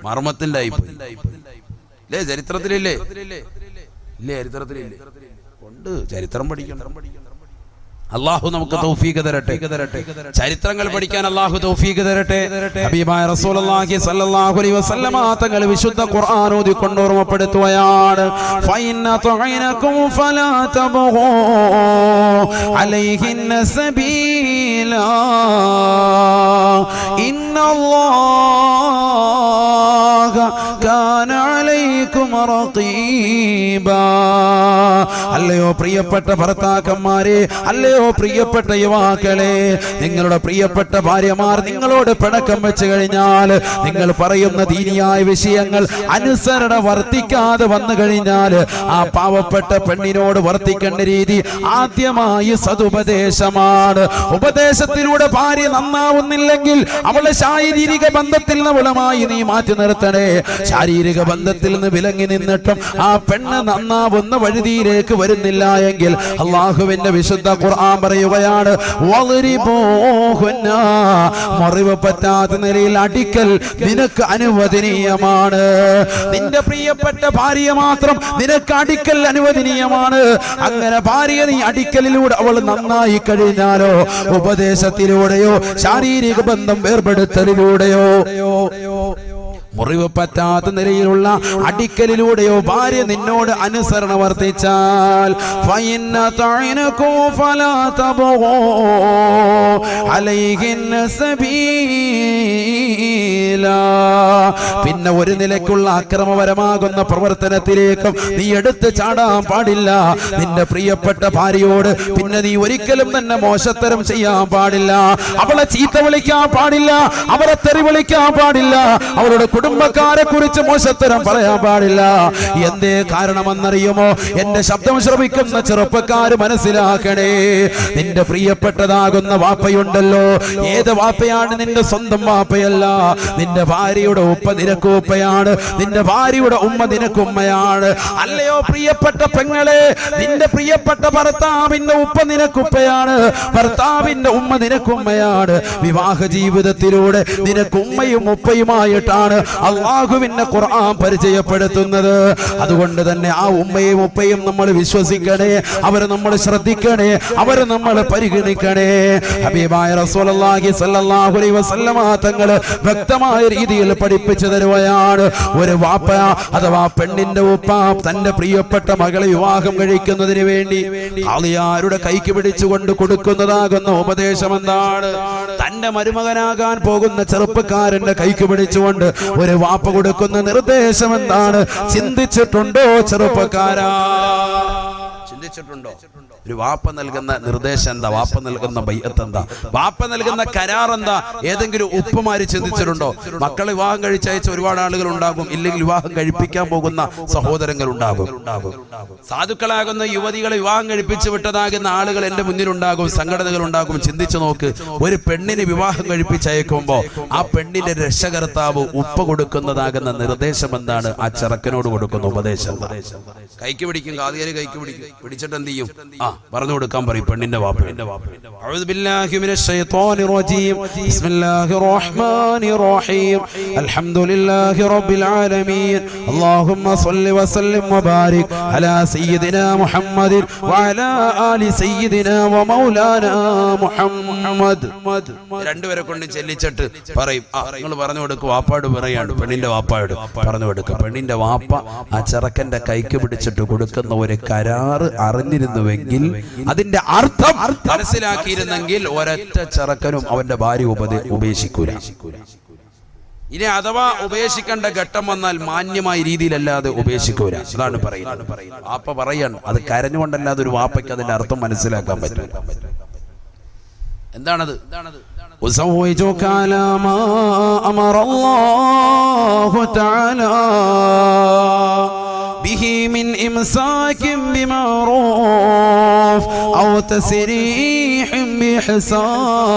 മർമ്മത്തിന്റെ ആയിപ്പോയി. ഇല്ലേ ചരിത്രത്തിലില്ലേ? ഇല്ലേ ചരിത്രത്തിലില്ലേ? ഉണ്ട്. ചരിത്രം പഠിക്കണം. അല്ലാഹു നമുക്ക് തൗഫീഖ് തരട്ടെ. ചരിത്രങ്ങൾ പഠിക്കാൻ അല്ലാഹു തൗഫീഖ് തരട്ടെ. ഹബീബായ റസൂലുള്ളാഹി സ്വല്ലല്ലാഹു അലൈഹി വസല്ലമ തങ്ങൾ വിശുദ്ധ ഖുർആൻ ഓതിക്കൊണ്ട് ഓർമ്മപ്പെടുത്തുകയാണ്, ഫഇന്ന തുഇനകും ഫലാ തബ്ഗൂ അലൈഹിന്ന സബീലാ ഇന്നല്ലാഹ കാന അലൈക്കും റഖീബാ. അല്ലയോ പ്രിയപ്പെട്ട ഭർത്താക്കന്മാരെ, അല്ലയോ പ്രിയപ്പെട്ട യുവാക്കളെ, നിങ്ങളുടെ പ്രിയപ്പെട്ട ഭാര്യമാർ നിങ്ങളോട് പിണക്കം വെച്ച് കഴിഞ്ഞാൽ, നിങ്ങൾ പറയുന്ന ദീനിയായ വിഷയങ്ങൾ അനുസരണ വർത്തിക്കാതെ വന്നു കഴിഞ്ഞാൽ, ആ പാവപ്പെട്ട പെണ്ണിനോട് വർത്തിക്കേണ്ട രീതി ആദ്യമായി സതുപദേശമാണ്. ഉപദേശത്തിലൂടെ ഭാര്യ നന്നാവുന്നില്ലെങ്കിൽ അവളെ ശാരീരിക ബന്ധത്തിൽ നിന്ന് അവളുമായി നീ മാറ്റി നിർത്തണേ. ശാരീരിക ബന്ധത്തിൽ നിന്ന് വിലങ്ങി നിന്നിട്ടും ആ പെണ്ണ് നന്നാവുന്ന വഴുതിയിലേക്ക് വരുന്നില്ല എങ്കിൽ അള്ളാഹുവിന്റെ വിശുദ്ധ ഖുർആൻ പറയുകയാണ്, മുറിവ് പറ്റാത്ത നിലയിൽ അടിക്കൽ നിനക്ക് അനുവദനീയമാണ്. നിന്റെ പ്രിയപ്പെട്ട ഭാര്യ മാത്രം നിനക്ക് അടിക്കൽ അനുവദനീയമാണ്. അങ്ങനെ ഭാര്യ നീ അടിക്കലിലൂടെ അവൾ നന്നായി കഴിഞ്ഞാലോ, ഉപദേശത്തിലൂടെയോ ശാരീരിക ബന്ധം വേർപെടുത്തലിലൂടെയോ മുറിവ് പറ്റാത്ത നിലയിലുള്ള അടിക്കലിലൂടെയോ ഭാര്യ നിന്നോട് അനുസരണ വർത്തിച്ചാൽ, പിന്നെ ഒരു നിലയ്ക്കുള്ള അക്രമപരമാകുന്ന പ്രവർത്തനത്തിലേക്കും നീ എടുത്ത് ചാടാൻ പാടില്ല. നിന്റെ പ്രിയപ്പെട്ട ഭാര്യയോട് പിന്നെ നീ ഒരിക്കലും തന്നെ മോശത്തരം ചെയ്യാൻ പാടില്ല. അവളെ ചീത്ത വിളിക്കാൻ പാടില്ല, അവളെ തെറി വിളിക്കാൻ പാടില്ല, അവളുടെ കുടുംബക്കാരെ കുറിച്ച് മോശത്തരം പറയാൻ പാടില്ല. എന്തേ കാരണമെന്നറിയുമോ? എന്റെ ശബ്ദം ശ്രവിക്കുന്ന ചെറുപ്പക്കാര് മനസ്സിലാക്കണേ, നിന്റെ പ്രിയപ്പെട്ടതാകുന്ന വാപ്പയുണ്ടല്ലോ, ഏത് വാപ്പയാണ്? നിന്റെ സ്വന്തം വാപ്പയല്ല. നിന്റെ ഭാര്യയുടെ ഉപ്പ നിനക്ക് ഉപ്പയാണ്, നിന്റെ ഭാര്യയുടെ ഉമ്മ നിനക്ക് ഉമ്മയാണ്. അല്ലയോ പ്രിയപ്പെട്ട പെങ്ങളെ, നിന്റെ പ്രിയപ്പെട്ട ഭർത്താവിന്റെ ഉപ്പ നിനക്കുപ്പയാണ്, ഭർത്താവിന്റെ ഉമ്മ നിനക്കുമ്മയാണ്. വിവാഹ ജീവിതത്തിലൂടെ നിനക്ക് ഉമ്മയും ഉപ്പയുമായിട്ടാണ് അല്ലാഹുവിന്റെ ഖുർആൻ പരിചയപ്പെടുത്തുന്നത്. അതുകൊണ്ട് തന്നെ ആ ഉമ്മയും ഉപ്പയും നമ്മൾ വിശ്വസിക്കണേ, അവരെ നമ്മൾ ശ്രദ്ധിക്കണേ, അവരെ നമ്മൾ പരിഗണിക്കണേ. ഹബീബായ റസൂലുള്ളാഹി സ്വല്ലല്ലാഹു അലൈഹി വസല്ലമ തങ്ങൾ വ്യക്തമായ രീതിയിൽ പഠിപ്പിച്ചു തരുകയാണ്, ഒരു വാപ്പ അഥവാ പെണ്ണിന്റെ ഉപ്പ തന്റെ പ്രിയപ്പെട്ട മകളെ വിവാഹം കഴിക്കുന്നതിന് വേണ്ടി ഖാളിയാരുടെ കൈക്ക് പിടിച്ചുകൊണ്ട് കൊടുക്കുന്നതാകുന്ന ഉപദേശം എന്താണ്? തന്റെ മരുമകനാകാൻ പോകുന്ന ചെറുപ്പക്കാരന്റെ കൈക്ക് പിടിച്ചുകൊണ്ട് ഒരു വാപ്പ കൊടുക്കുന്ന നിർദ്ദേശം എന്താണ്? ചിന്തിച്ചിട്ടുണ്ടോ ചെറുപ്പക്കാരാ? ചിന്തിച്ചിട്ടുണ്ടോ? ഒരു വാപ്പ നൽകുന്ന നിർദ്ദേശം എന്താ? വാപ്പ നൽകുന്ന ബൈഅത്ത് എന്താ? വാപ്പ നൽകുന്ന കരാർ എന്താ? ഏതെങ്കിലും ഉപ്പമാര് ചിന്തിച്ചിട്ടുണ്ടോ? മക്കളെ വിവാഹം കഴിച്ചയച്ച ഒരുപാട് ആളുകൾ ഉണ്ടാകും, ഇല്ലെങ്കിൽ വിവാഹം കഴിപ്പിക്കാൻ പോകുന്ന സഹോദരങ്ങൾ ഉണ്ടാകും. സാധുക്കളാകുന്ന യുവതികളെ വിവാഹം കഴിപ്പിച്ചു വിട്ടതാകുന്ന ആളുകൾ എന്റെ മുന്നിലുണ്ടാകും, സംഘടനകൾ ഉണ്ടാകും. ചിന്തിച്ചു നോക്ക്, ഒരു പെണ്ണിന് വിവാഹം കഴിപ്പിച്ചയക്കുമ്പോ ആ പെണ്ണിന്റെ രക്ഷകർത്താവ് ഉപ്പ കൊടുക്കുന്നതാകുന്ന നിർദ്ദേശം എന്താണ്? ആ ചെറുക്കനോട് കൊടുക്കുന്ന ഉപദേശം എന്താ? കൈക്ക് പിടിക്കും, കാതിയാര് കൈക്ക് പിടിക്കും, പിടിച്ചിട്ട് എന്ത് ചെയ്യും? പറഞ്ഞു കൊടുക്കാൻ പറയും പെണ്ണിന്റെ വാപ്പ. അഊദു ബില്ലാഹി മിനശ് ശൈത്വാനിർ റജീം. ബിസ്മില്ലാഹിർ റഹ്മാനിർ റഹീം. അൽഹംദുലില്ലാഹി റബ്ബിൽ ആലമീൻ. അല്ലാഹുമ്മ സ്വല്ലി വസല്ലിം വബാരിക് അലാ സയ്യിദിനാ മുഹമ്മദിൻ വഅലാ ആലി സയ്യിദിനാ വമൗലാനാ മുഹമ്മദ്. രണ്ടുപേരെ കൊണ്ട് ചെല്ലിച്ചിട്ട് പറയും, നിങ്ങൾ പറഞ്ഞു കൊടുക്കും. വാപ്പാട് പറയാണ്, പെണ്ണിന്റെ വാപ്പായോട് പറഞ്ഞു കൊടുക്കുക. പെണ്ണിന്റെ വാപ്പ ആ ചെറുക്കന്റെ കൈക്ക് പിടിച്ചിട്ട് കൊടുക്കുന്ന ഒരു കരാറ് അറിഞ്ഞിരുന്നുവെങ്കിൽ, അതിന്റെ അർത്ഥം മനസ്സിലാക്കിയിരുന്നെങ്കിൽ ഒരൊറ്റ ചെറുക്കനും അവന്റെ ഭാര്യ ഉപേക്ഷിക്കൂല. ഇനി അഥവാ ഉപേക്ഷിക്കേണ്ട ഘട്ടം വന്നാൽ മാന്യമായ രീതിയിലല്ലാതെ ഉപേക്ഷിക്കൂല. അതാണ് പറയുന്നത്. വാപ്പ പറയാണ്, അത് കരഞ്ഞുകൊണ്ടല്ലാതെ ഒരു വാപ്പയ്ക്ക് അതിന്റെ അർത്ഥം മനസ്സിലാക്കാൻ പറ്റില്ല. എന്താണത്? أزوجك على ما أمر الله تعالى به من إمساك بمعروف أو تسريح بإحسان.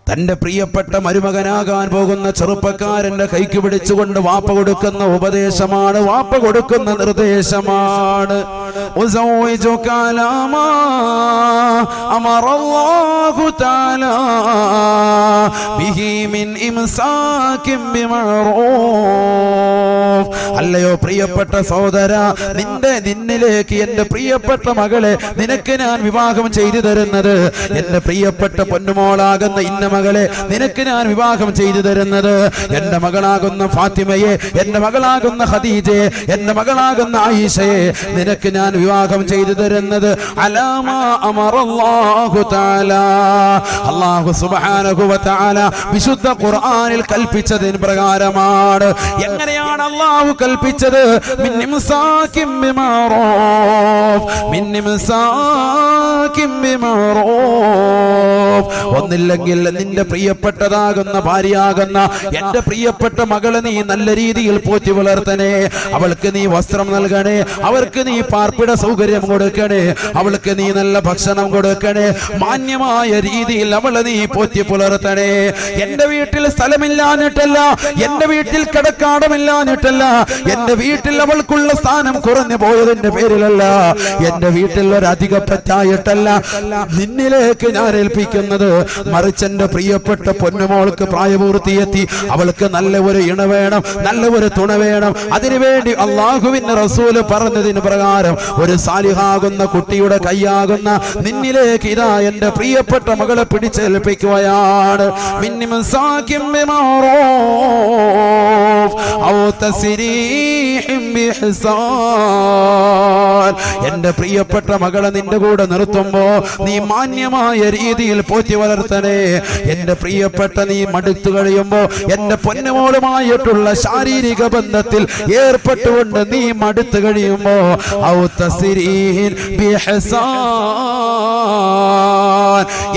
തന്റെ പ്രിയപ്പെട്ട മരുമകനാകാൻ പോകുന്ന ചെറുപ്പക്കാരന്റെ കൈക്ക് പിടിച്ചുകൊണ്ട് വാപ്പ കൊടുക്കുന്ന ഉപദേശമാണ്, വാപ്പ കൊടുക്കുന്ന നിർദ്ദേശമാണ്. ഉസൗവിജുക അലാ മാ അമറല്ലാഹു തആല ബിഹി മിൻ ഇംസാകിൻ ബിമഅറൂഫ്. അല്ലയോ പ്രിയപ്പെട്ട സഹോദര, നിന്നിലേക്ക് എന്റെ പ്രിയപ്പെട്ട മകളെ നിനക്ക് ഞാൻ വിവാഹം ചെയ്തു തരുന്നത്, എന്റെ പ്രിയപ്പെട്ട പൊന്നുമോളാകുന്ന ഇന്ന മകളെ നിനക്ക് ഞാൻ വിവാഹം ചെയ്തു തരുന്നത്, എന്റെ മകളാകുന്ന ഫാത്തിമയെ, എന്റെ മകളാകുന്ന ഖദീജയെ, എന്റെ മകളാകുന്ന ആയിഷയെ നിനക്ക് ഞാൻ വിവാഹം ചെയ്തു തരുന്നത് അലാമാ അമറല്ലാഹു തആല, അല്ലാഹു സുബ്ഹാനഹു വ തആല വിശുദ്ധ ഖുർആനിൽ കൽപ്പിച്ചതിന് പ്രകാരമാണ്. എങ്ങനെയാണ് അല്ലാഹു കൽപ്പിച്ചത്? മിൻ ഇംസാകിൻ ബിമഅറൂഫ്, മിൻ ഇംസാകിൻ ബിമഅറൂഫ്. ഒന്നില്ലെങ്കിൽ നിന്റെ പ്രിയപ്പെട്ടതാകുന്ന ഭാര്യയാകുന്ന എന്റെ പ്രിയപ്പെട്ട മകളെ നീ നല്ല രീതിയിൽ പോറ്റി വളർത്തണേ, അവൾക്ക് നീ വസ്ത്രം നൽകണേ, അവർക്ക് നീ പാർപ്പിട സൗകര്യം കൊടുക്കണേ, അവൾക്ക് നീ നല്ല ഭക്ഷണം കൊടുക്കണേ, മാന്യമായ രീതിയിൽ അവളെ നീ പോറ്റി പുലർത്തണേ. എന്റെ വീട്ടിൽ സ്ഥലമില്ലാഞ്ഞിട്ടല്ല, എന്റെ വീട്ടിൽ കിടക്കാടമില്ലാഞ്ഞിട്ടല്ല, എന്റെ വീട്ടിൽ അവൾക്കുള്ള സ്ഥാനം കുറഞ്ഞു പോയതിന്റെ പേരിലല്ല, എന്റെ വീട്ടിൽ ഒരധിക പറ്റായിട്ടല്ല നിന്നിലേക്ക് ഞാൻ ഏൽപ്പിക്കുന്നത്. മറിച്ച് എന്റെ പ്രിയപ്പെട്ട പൊന്നുമോൾക്ക് പ്രായപൂർത്തിയെത്തി, അവൾക്ക് നല്ല ഒരു ഇണ വേണം, നല്ല ഒരു തുണ വേണം. അതിനുവേണ്ടി അള്ളാഹുവിന്റെ റസൂല് പറഞ്ഞതിന് പ്രകാരം ഒരു സാലിഹാകുന്ന കുട്ടിയുടെ കൈയാകുന്ന നിന്നിലേക്ക് ഇതാ എന്റെ പ്രിയപ്പെട്ട മകളെ പിടിച്ചേൽപ്പിക്കുകയാണ്. എന്റെ പ്രിയപ്പെട്ട മകളെ നിന്റെ കൂടെ നിർത്തുമ്പോ നീ മാന്യമായ രീതിയിൽ പോറ്റി വളർത്തണേ. എന്റെ പ്രിയപ്പെട്ട നീ മടുത്തു കഴിയുമ്പോ എന്റെ പൊന്നുമോളുമായിട്ടുള്ള ശാരീരിക ബന്ധത്തിൽ ഏർപ്പെട്ടുകൊണ്ട് നീ മടുത്തു കഴിയുമ്പോ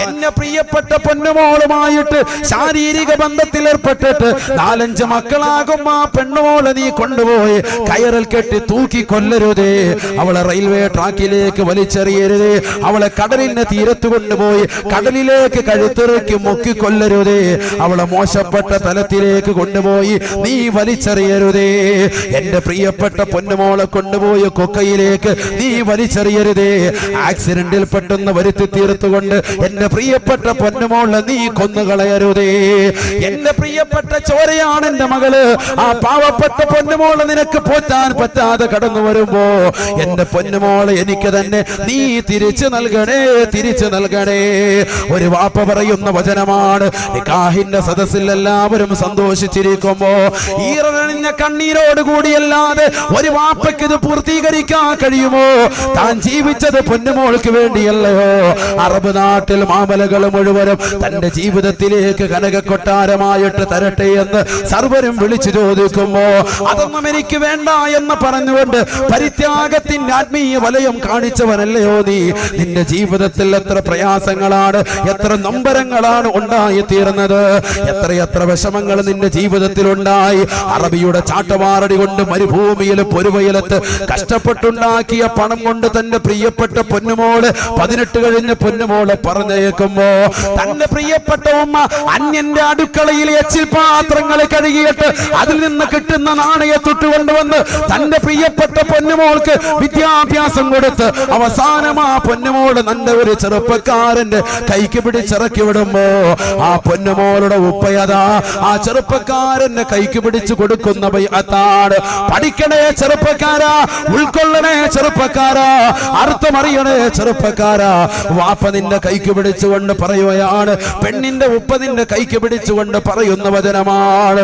എന്റെ പ്രിയപ്പെട്ട പൊന്നുമോളുമായിട്ട് ശാരീരിക ബന്ധത്തിൽ ഏർപ്പെട്ടിട്ട് 4-5 മക്കളാകും ആ പെണ്ണുമോളെ നീ കൊണ്ടുപോയി കയറിൽ കെട്ടി തൂക്കി കൊല്ലരുതേ, അവളെ റെയിൽവേ ട്രാക്കിലേക്ക് വലിച്ചെറിയരുതേ, അവളെ കടലിന്റെ തീരത്ത് കൊണ്ടുപോയി കടലിലേക്ക് കഴുത്തിറക്കി മുക്കിക്കൊല്ലരുതേ, അവളെ മോശപ്പെട്ട തലത്തിലേക്ക് കൊണ്ടുപോയി നീ വലിച്ചെറിയരുതേ. എന്റെ പ്രിയപ്പെട്ട പൊന്നുമോളെ കൊണ്ടുപോയി കൊക്കയിലേക്ക് നീ വലിച്ചെറിയരുതേ. ആക്സിഡന്റിൽ പെട്ടെന്ന് വരുത്തി തീർത്തുകൊണ്ട് എന്റെ പ്രിയപ്പെട്ട പൊന്നുമോളെ നീ കൊന്നുകളയരുതേ. എന്റെ പ്രിയപ്പെട്ട ചോരയാണ് എന്റെ മകള്, ആ പാവപ്പെട്ട പൊന്നുമോളെ നിനക്ക് പോറ്റാൻ പറ്റാതെ കടന്നു വരുമ്പോ എന്റെ പൊന്നുമോളെ എനിക്ക് തന്നെ നീ തിരിച്ചു നൽകണേ, തിരിച്ചു നൽകണേ. ഒരു വാപ്പ പറയുന്ന വചനമാണ്. നിക്കാഹിന്റെ സദസ്സിൽ എല്ലാവരും സന്തോഷിച്ചിരിക്കുമ്പോ ഈറനണിഞ്ഞ കണ്ണീരോട് കൂടിയല്ലാതെ ഒരു വാപ്പയ്ക്ക് ഇത് പൂർത്തീകരിക്കാൻ കഴിയുമോ? താൻ ജീവിച്ചത് പൊന്നുമോൾക്ക് വേണ്ടിയല്ലയോ? അറബ് നാട്ടിൽ മാമലകൾ മുഴുവനും തന്റെ ജീവിതത്തിലേക്ക് കനക കൊട്ടാരമായിട്ട് തരട്ടെ എന്ന് സർവരും വിളിച്ചു ചോദിക്കുമ്പോ അതൊന്നും എനിക്ക് വേണ്ട എന്ന് പറഞ്ഞുകൊണ്ട് പരിത്യാഗത്തിന്റെ ആത്മീയ വലയം കാണിച്ചവനല്ലയോ നീ? നിന്റെ ജീവിതത്തിൽ എത്ര പ്രയാസങ്ങളാണ്, എത്ര നൊമ്പരങ്ങളാണ് ഉണ്ടായി തീർന്നത്, എത്രയെത്ര വിഷമങ്ങൾ നിന്റെ ജീവിതത്തിൽ ഉണ്ടായി. അറബിയുടെ ചാട്ടവാറടി കൊണ്ട് മരുഭൂമിയിൽ പൊരുവയലത്ത് കഷ്ടപ്പെട്ടുണ്ടാക്കിയ പണം കൊണ്ട് തന്റെ പ്രിയപ്പെട്ട പൊന്നുമോള് 18 കഴിഞ്ഞ പൊന്നുമോളെ പറഞ്ഞേക്കുമ്പോ തന്റെ പ്രിയപ്പെട്ട ഉമ്മ അന്യന്റെ അടുക്കളയിൽ എച്ചിൽ പാത്രങ്ങൾ കഴുകിയിട്ട് അതിൽ നിന്ന് കിട്ടുന്ന നാണയത്തൊട്ട് കൊണ്ടുവന്ന് തന്റെ പ്രിയപ്പെട്ട പൊന്നുമോൾക്ക് വിദ്യാഭ്യാസം കൊടുത്ത് അവസാനം ആ പൊന്നുമോള് നല്ല ഒരു ചെറുപ്പക്കാരന്റെ കൈക്ക് പിടിച്ചിറക്കി വിടുമ്പോ ആ പൊന്നുമോളുടെ ഉപ്പയതാ ആ ചെറുപ്പക്കാരന്റെ കൈക്ക് പിടിച്ചു കൊടുക്കുന്ന ബൈഅത്താണ്. പഠിക്കണേ ചെറുപ്പക്കാരാ, ഉൾക്കൊള്ളണേ ചെറുപ്പക്കാരാ, അർത്ഥമറിയണേ ചെറുപ്പക്കാരാ. വാപ്പ നിന്റെ കൈക്ക് പിടിച്ചുകൊണ്ട് പറയുകയാണ്, പെണ്ണിന്റെ ഉപ്പ നിന്റെ കൈക്ക് പിടിച്ചുകൊണ്ട് പറയുന്ന വചനമാണ്.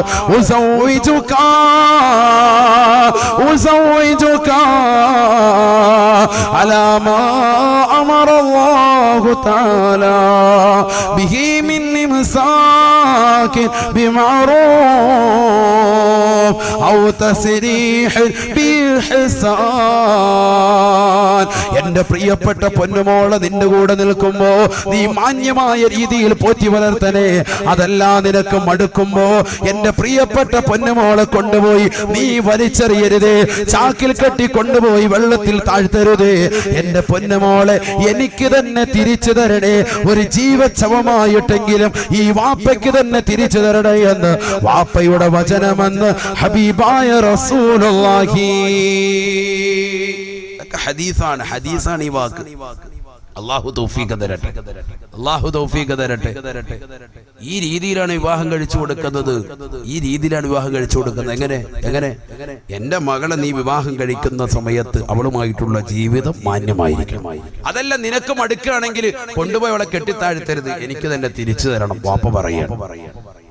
അലാ മാ അമറല്ലാഹു തആല ബിഹി മിൻ ഇംസാ بمعروف أو تسريح بإحسان. എന്റെ പ്രിയപ്പെട്ട പൊന്നുമോളെ നിന്റെ കൂടെ നിൽക്കുമ്പോ നീ മാന്യമായ രീതിയിൽ പോറ്റി വളർത്തണേ. അതല്ല നിനക്ക് മടുക്കുമ്പോ എന്റെ പ്രിയപ്പെട്ട പൊന്നുമോളെ കൊണ്ടുപോയി നീ വലിച്ചെറിയരുതേ, ചാക്കിൽ കെട്ടി കൊണ്ടുപോയി വെള്ളത്തിൽ താഴ്ത്തരുതേ. എന്റെ പൊന്നുമോളെ എനിക്ക് തന്നെ തിരിച്ചു തരണേ, ഒരു ജീവച്ഛവമായിട്ടെങ്കിലും ഈ വാപ്പയ്ക്ക് തന്നെ തിരിച്ചു തരണേ എന്ന് വാപ്പയുടെ വചനമെന്ന് ഹബീബായ റസൂലുള്ളാഹി. ഹദീസാണ് ഈ വാക്ക്. അല്ലാഹു തൗഫീഖ് തരട്ടെ, അല്ലാഹു തൗഫീഖ് തരട്ടെ. ഈ രീതിയിലാണ് വിവാഹം കഴിച്ചു കൊടുക്കുന്നത്, ഈ രീതിയിലാണ് വിവാഹം കഴിച്ചു കൊടുക്കുന്നത്. എങ്ങനെ എന്റെ മകളെ നീ വിവാഹം കഴിക്കുന്ന സമയത്ത് അവളുമായിട്ടുള്ള ജീവിതം മാന്യമായിരിക്കും. അതല്ല നിനക്ക് മടുക്കുകയാണെങ്കിൽ കൊണ്ടുപോയി അവളെ കെട്ടിത്താഴ്ത്തരുത്, എനിക്ക് തന്നെ തിരിച്ചു തരണം. വാപ്പ പറയാം,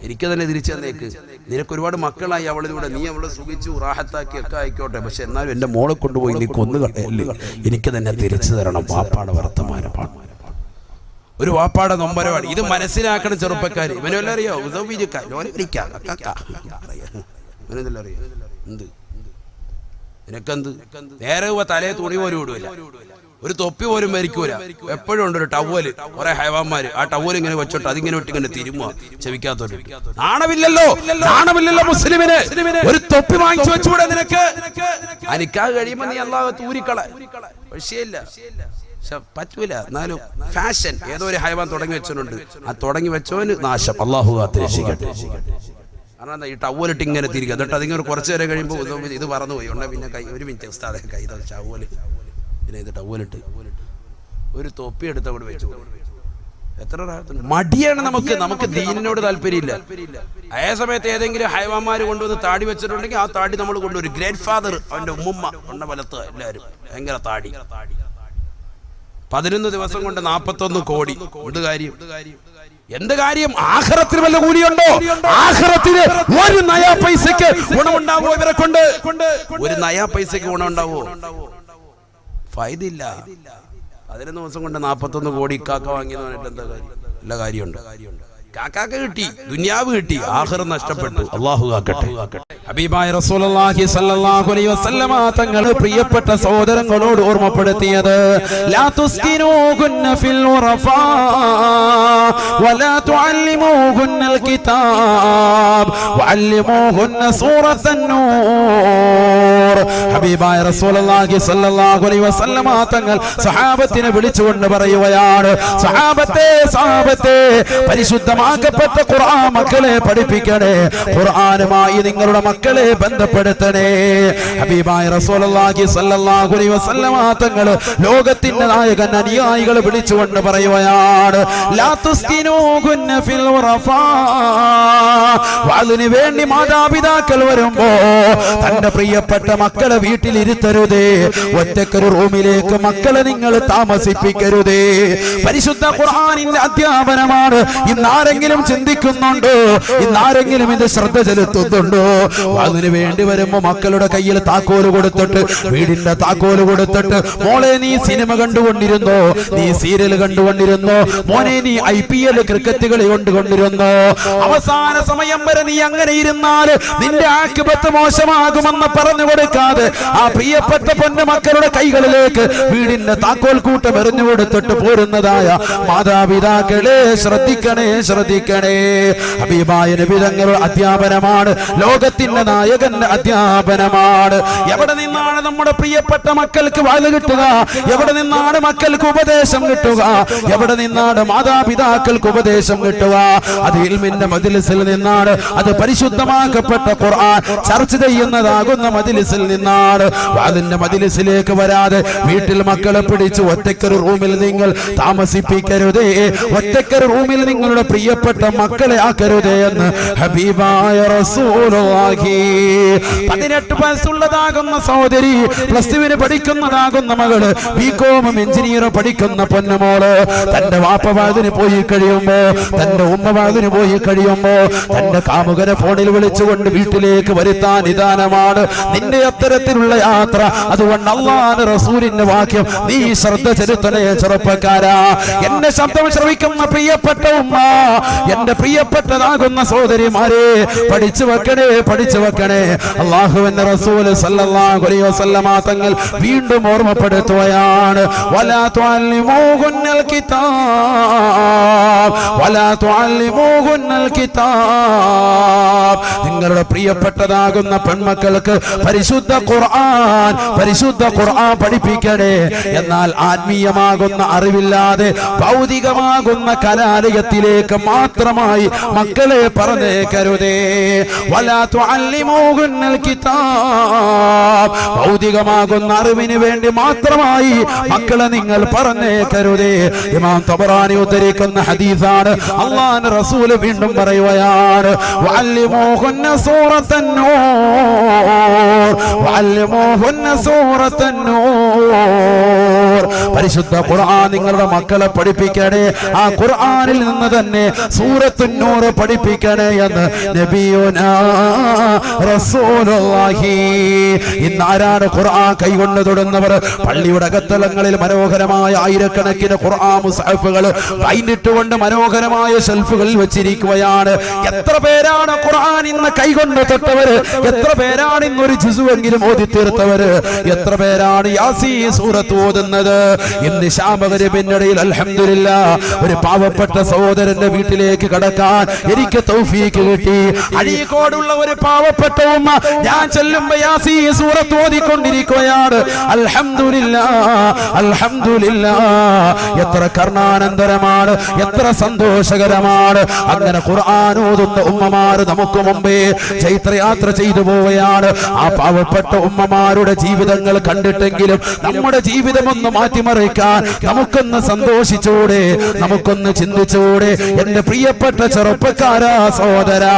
എനിക്ക് തന്നെ തിരിച്ചു തന്നേക്ക്. നിനക്ക് ഒരുപാട് മക്കളായി അവളിലൂടെ, നീ അവളെ സുഖിച്ചു റാഹത്താക്കി ഒക്കെ ആയിക്കോട്ടെ, പക്ഷെ എന്നാലും എന്റെ മോളെ കൊണ്ടുപോയി നീ കൊന്നുകളയല്ലേ, എനിക്ക് തന്നെ തിരിച്ചു തരണം. വാപ്പാടെ വർത്തമാനമാണ്, ഒരു വാപ്പാടെ നൊമ്പരമാണ്. ഇത് മനസ്സിലാക്കണം ചെറുപ്പക്കാർ. ഇവനെല്ലാം അറിയോ? എന്ത് നിനക്കെന്ത്? നേരെ തലയെ തുണി പോലും ഇടൂല, ഒരു തൊപ്പി പോലും മരിക്കൂല. എപ്പോഴും ഉണ്ട് ഒരു ടവല്, കുറെ ഹൈവാന്മാര് ആ ടവൽ ഇങ്ങനെ വെച്ചോട്ട് അതിങ്ങനെ വിട്ട് ഇങ്ങനെ തിരുമുക ചെവിക്കാത്തോട്ട്. നാണമില്ലല്ലോ മുസ്ലിമിന്? ഒരു തൊപ്പി വാങ്ങിച്ചു വെച്ചുകൂടെ നിനക്ക്? അനിക്കാഹ് കഴിയുമ്പോ നീ അല്ലാഹു തൂരിക്കള, വിഷയമില്ല, പറ്റൂല. എന്നാലും ഫാഷൻ ഏതോ ഒരു ഹൈവാൻ തുടങ്ങി വെച്ചവനുണ്ട്, ആ തുടങ്ങി വെച്ചവന് നാശം. അല്ലാഹു കാത്തുരക്ഷിക്കട്ടെ. കാരണം ഈ ടവലിട്ട് ഇങ്ങനെ തിരിക്കുക, എന്നിട്ട് അതിങ്ങനെ കുറച്ചു നേരം കഴിയുമ്പോൾ ഇത് പറന്നുപോയി ഉണ്ടെ പിന്നെ ഒരു മിനിറ്റ് ഉസ്താദെ കൈ ടവല് പിന്നെ ഇത് ടവലിട്ട് ഒരു തൊപ്പി എടുത്ത് അവിടെ വെച്ചു. എത്ര മടിയാണ് നമുക്ക് ദീനിനോട് താല്പര്യമില്ല. അതേ സമയത്ത് ഏതെങ്കിലും ഹൈവാന്മാര് കൊണ്ടുവന്ന് താടി വെച്ചിട്ടുണ്ടെങ്കിൽ ആ താടി നമ്മൾ കൊണ്ടുവരും. ഗ്രേറ്റ് ഫാദർ അവന്റെ ഉമ്മുമ്മ കൊണ്ട വലത്ത് എല്ലാവരും ഭയങ്കര താടി. 11 ദിവസം കൊണ്ട് 41 കോടി. എന്ത് കാര്യം? ആഖിറത്തിന് വല്ല കൂലിയുണ്ടോ? ആഖിറത്തിന് ഒരു നയാ പൈസക്ക് ഗുണമുണ്ടാവോ? ഇവരെ കൊണ്ട് ഒരു നയാ പൈസക്ക് ഗുണമുണ്ടാവോ? ഫൈദില്ല. 11 ദിവസം കൊണ്ട് 41 കോടി കാക്ക വാങ്ങിയെന്ന് പറഞ്ഞിട്ട് എന്താ കാര്യം? എല്ലാ കാര്യമുണ്ട്. കാക്കാക്ക് കിട്ടി, ദുനിയാവ് കിട്ടി, ആഖിറ നഷ്ടപ്പെട്ടു. അല്ലാഹു കാക്കട്ടെ. ഹബീബായ റസൂലുള്ളാഹി സ്വല്ലല്ലാഹു അലൈഹി വസല്ലമ തങ്ങൾ പ്രിയപ്പെട്ട സഹോദരങ്ങളോട് ഓർമ്മപ്പെടുത്തിയത് ലാ തുസ്കിനൂഹുന്ന ഫിൽ ഉറഫാ വലാ തുഅല്ലിമൂഹുന്നൽ കിതാബ് വഅല്ലിമൂഹുന്ന സൂറത്തൻ നൂർ. ഹബീബായ റസൂലുള്ളാഹി സ്വല്ലല്ലാഹു അലൈഹി വസല്ലമ തങ്ങൾ സഹാബത്തിനെ വിളിച്ചുകൊണ്ട് പറയുകയാണ്, സഹാബത്തെ പരിശുദ്ധമാക്കപ്പെട്ട ഖുർആൻ മക്കളെ പഠിപ്പിക്കണേ, ഖുർആനുമായി നിങ്ങളുടെ മക്കളെ ബന്ധപ്പെടുത്തണേ. ഹബീബായ റസൂലുള്ളാഹി സ്വല്ലല്ലാഹു അലൈഹി വസല്ലമ തങ്ങൾ ലോകത്തിന്റെ നായകൻ അനുയായികളെ വിളിച്ചുകൊണ്ട് പറയുകയാണ്, ലാ തുസ്കിനൂഹുന്ന ഫിൽ ഉറഫാ. അതിനു വേണ്ടി മാതാപിതാക്കൾ വരുമ്പോ തന്റെ പ്രിയപ്പെട്ട മക്കളെ വീട്ടിലിരുത്തരുതേ, ഒറ്റക്കൊരു റൂമിലേക്ക് മക്കളെ നിങ്ങൾ താമസിപ്പിക്കരുതേ. പരിശുദ്ധ ഖുർആനിന്റെ അധ്യാപനമാണ്. ഇന്നാരെങ്കിലും ചിന്തിക്കുന്നുണ്ടോ? ഇന്നാരെങ്കിലും ഇത് ശ്രദ്ധ ചെലുത്തുന്നുണ്ടോ? അതിനു വേണ്ടി വരുമ്പോ മക്കളുടെ കയ്യിൽ താക്കോല് കൊടുത്തിട്ട്, വീടിന്റെ താക്കോല് കൊടുത്തിട്ട്, മോളെ നീ സിനിമ കണ്ടുകൊണ്ടിരുന്നോ, നീ സീരിയൽ കണ്ടുകൊണ്ടിരുന്നോ, മോനെ നീ IPL ക്രിക്കറ്റ് കളി കൊണ്ടുകൊണ്ടിരുന്നോ, അവസാന സമയം വരെ നീ അങ്ങനെ ഇരുന്നാല് നിന്റെ ആഖിബത്ത് മോശമാകുമെന്ന് പറഞ്ഞു കൊടുക്കാതെ ആ പ്രിയപ്പെട്ട പൊന്നു മക്കളുടെ കൈകളിലേക്ക് വീടിന്റെ താക്കോൽ കൂട്ടം എറിഞ്ഞു കൊടുത്തിട്ട് പോരുന്നതായ മാതാപിതാക്കളെ ശ്രദ്ധിക്കണേ. ഹബീബായ നബി തങ്ങളുടെ അധ്യാപനമാണ്, ലോകത്തിന്റെ നായകന്റെ അധ്യാപനമാണ്. എവിടെ നിന്നാണ് നമ്മുടെ പ്രിയപ്പെട്ട മക്കൾക്ക് വാല് കിട്ടുക? എവിടെ നിന്നാണ് മക്കൾക്ക് ഉപദേശം കിട്ടുക? എവിടെ നിന്നാണ് മാതാപിതാക്കൾക്ക് ഉപദേശം കിട്ടുക? അത് ഇൽമിന്റെ മജ്ലിസിൽ നിന്നാണ്, അത് പരിശുദ്ധമാക്കപ്പെട്ട ഖുർആൻ ചർച്ച ചെയ്യുന്നതാകുന്ന മജ്ലിസിൽ നിന്നാണ്. അതിന്റെ മജ്ലിസിലേക്ക് വരാതെ വീട്ടിൽ മക്കളെ പിടിച്ച് ഒറ്റക്കൊരു റൂമിൽ നിങ്ങൾ താമസിപ്പിക്കരുതേ, ഒറ്റക്കൊരു റൂമിൽ നിങ്ങളുടെ പ്രിയപ്പെട്ട മക്കളെ ആക്കരുതേ എന്ന് ഹബീബായ റസൂലുള്ളാഹി. 18 വയസ്സുള്ളതാകുന്ന സഹോദരി, +2 പഠിക്കുന്നതാകുന്ന മകള്, BCom എഞ്ചിനീയർ പഠിക്കുന്ന പൊന്നുമോള് തന്റെ വാപ്പ വാതിന് പോയി കഴിയുമ്പോ, തന്റെ ഉമ്മ വാതിന് പോയി കഴിയുമ്പോ തന്റെ കാമുകനെ ഫോണിൽ വിളിച്ചുകൊണ്ട് വീട്ടിലേക്ക് വരുത്താൻ നിദാനമാണ് നിന്റെ അത്തരത്തിലുള്ള യാത്ര. അതുകൊണ്ട് അല്ലാഹുവിന്റെ റസൂലിന്റെ വാക്യം നീ ശ്രദ്ധ ചെലുത്തണേ ചെറുപ്പക്കാരാ. എന്നെ ശബ്ദം ശ്രവിക്കുന്ന പ്രിയപ്പെട്ട ഉമ്മ, എന്റെ പ്രിയപ്പെട്ടതാകുന്ന സഹോദരിമാരെ, പഠിച്ചു വെക്കണേ. അല്ലാഹുവിന്റെ റസൂൽ സല്ലല്ലാഹു അലൈഹി വസല്ലമ തങ്ങൾ വീണ്ടും ഓർമ്മപ്പെടുത്തുകയാണ്, വലാ തുഅല്ലിമൂഹുന്നൽ കിതാബ് വലാ തുഅല്ലിമൂഹുന്നൽ കിതാബ്. നിങ്ങളുടെ പ്രിയപ്പെട്ടതാകുന്ന പെൺമക്കൾക്ക് പരിശുദ്ധ ഖുർആൻ പഠിപ്പിക്കണേ. എന്നാൽ ആത്മീയമാകുന്ന അറിവില്ലാതെ ഭൗതികമാകുന്ന കലാലയത്തിലേക്ക് മാത്രമായി മക്കളെ പറഞ്ഞേക്കരുതേ. വലാ തുഅല്ലിമൂഹുന്നൽ കിതാബ്. ഭൗതികമാകുന്ന അറിവിന് വേണ്ടി മാത്രമായി മക്കളെ നിങ്ങൾ പറഞ്ഞേക്കരുതേ. ഇമാം തബറാനി ഉദ്ധരിക്കുന്ന ഹദീസാണ്. അല്ലാഹുവിന്റെ റസൂൽ വീണ്ടും പറയുകയാണ്, വഅല്ലിമൂഹുന്ന സൂറത്തൻ നൂർ വഅല്ലിമൂഹുന്ന സൂറത്തൻ നൂർ. പരിശുദ്ധ ഖുർആൻ നിങ്ങളുടെ മക്കളെ പഠിപ്പിക്കണേ. ആ ഖുർആനിൽ നിന്ന് തന്നെ സൂറത്തുൻ നൂർ പഠിപ്പിക്കണേ എന്ന് നബിയുനാ റസൂലുള്ളാഹി. ഇന്ന് ആരാണ് ഖുർആൻ കൈകൊണ്ട് തൊടുന്നവർ? പള്ളിയുടെ അകത്തളങ്ങളിൽ മനോഹരമായ ആയിരക്കണക്കിന് ഖുർആൻ മുസ്ഹഫുകൾ ബൈൻഡിട്ടുകൊണ്ട് മനോഹരമായ ഷെൽഫുകളിൽ വെച്ചിരിക്കുകയാണ്. എത്ര പേരാണ് ഖുർആൻ ഇന്ന് കൈകൊണ്ട് തൊട്ടവര്? എത്ര പേരാണ് ഇന്നൊരു ജിസുവെങ്കിലും ഓതി തീർത്തവര്? എത്ര പേരാണ് യാസീൻ സൂറത്ത് ഓതുന്നത്? ഇന്ന് ശാമകരിപ്പിനിടയിൽ അൽഹംദുലില്ലാഹ് ഒരു പാവപ്പെട്ട സഹോദരന്റെ വീട്ടിലേക്ക് കടക്കാൻ എനിക്ക് തൗഫീക്ക് കിട്ടി. അഴീക്കോടുള്ള ഒരു പാവപ്പെട്ട ഉമ്മ ഞാൻ ചെല്ലുമ്പോ യാസീൻ സൂറത്ത് ഓതിക്കൊണ്ടിരിക്കുകയാണ്. അൽഹംദുലില്ലാഹ് എത്ര കർണാനന്തരമാണ്, എത്ര സന്തോഷകരമാണ്. അങ്ങനെ ഖുർആൻ ഓതുന്ന ഉമ്മമാര് നമുക്ക് മുമ്പേ ചൈത്രയാത്ര ചെയ്തു പോവുകയാണ്. ആ പാവപ്പെട്ട ഉമ്മമാരുടെ ജീവിതങ്ങൾ കണ്ടിട്ടെങ്കിലും നമ്മുടെ ജീവിതം ഒന്ന് മാറ്റിമറിക്കാൻ നമുക്കൊന്ന് സന്തോഷിച്ചൂടെ? നമുക്കൊന്ന് ചിന്തിച്ചൂടെ? എന്റെ പ്രിയപ്പെട്ട ചെറുപ്പക്കാരാ, സഹോദരാ,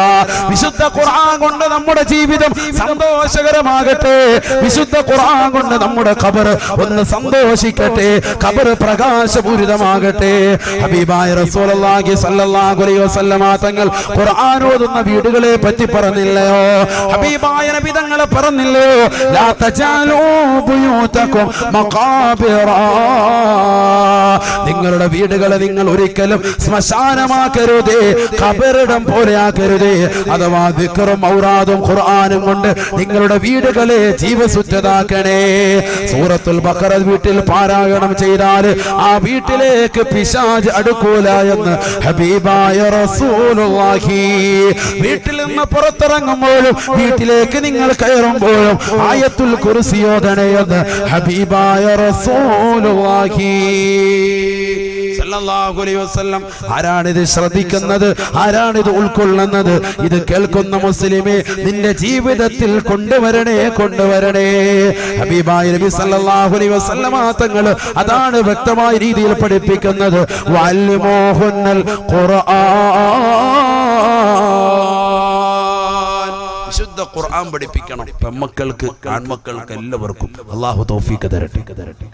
വിശുദ്ധ ഖുർആൻ കൊണ്ട് നമ്മുടെ ജീവിതം സന്തോഷകരമാകട്ടെ. വിശുദ്ധ ഖുർആൻ കൊണ്ട് നമ്മുടെ ഖബർ ഒന്ന് സന്തോഷിക്കട്ടെ, ഖബർ പ്രകാശപൂരിതമാകട്ടെ. ഹബീബായ റസൂലുള്ളാഹി സ്വല്ലല്ലാഹു അലൈഹി വസല്ലമ തങ്ങൾ ഖുർആൻ ഓതുന്ന വീടുകളെ പറ്റി പറഞ്ഞില്ലയോ? ഹബീബായ നബി തങ്ങൾ പറഞ്ഞില്ലയോ? ലാ തജാലൂ ബുയൂതകും മഖാബിറ. നിങ്ങളുടെ വീടുകളെ നിങ്ങൾ ഒരിക്കലും ശ്മശാനമാക്കരുതേ, ഖബറിടം പോലെ ആക്കരുതേ. അഥവാ ദിക്റും ഔറാദും ഖുർആനും കൊണ്ട് നിങ്ങളുടെ വീടുകളെ ജീവസുറ്റതാക്കണേ. സൂറത്തുൽ ബഖറ വീട്ടിൽ പാരായണം ചെയ്താൽ ആ വീട്ടിലേക്ക് പിശാച് അടുക്കൂല എന്ന് ഹബീബായ റസൂലുള്ളാഹി. വീട്ടിൽ നിന്ന് പുറത്തിറങ്ങുമ്പോഴും വീട്ടിലേക്ക് നിങ്ങൾ കയറുമ്പോഴും ആയത്തുൽ കുർസി ഓതണേ എന്ന് ഹബീബായ റസൂലുള്ളാഹി സല്ലല്ലാഹു അലൈഹി വസല്ലം. ആരാണിത് ശ്രദ്ധിക്കുന്നത്? ആരാണിത് ഉൾക്കൊള്ളുന്നത്? ഇത് കേൾക്കുന്ന മുസ്ലിമേ, നിന്റെ ജീവിതത്തിൽ കൊണ്ടുവരണേ. ഹബീബായ നബി സല്ലല്ലാഹു അലൈഹി വസല്ലം തങ്ങൾ അതാണ് വ്യക്തമായ രീതിയിൽ പഠിപ്പിക്കുന്നത്. വഅല്ലിമൂഹുന്നൽ ഖുർആൻ. വിശുദ്ധ ഖുർആൻ പഠിപ്പിക്കണം പെൺമക്കൾക്ക്, ആൺമക്കൾക്ക്, എല്ലാവർക്കും. അല്ലാഹു തൗഫീഖ് തരട്ടെ.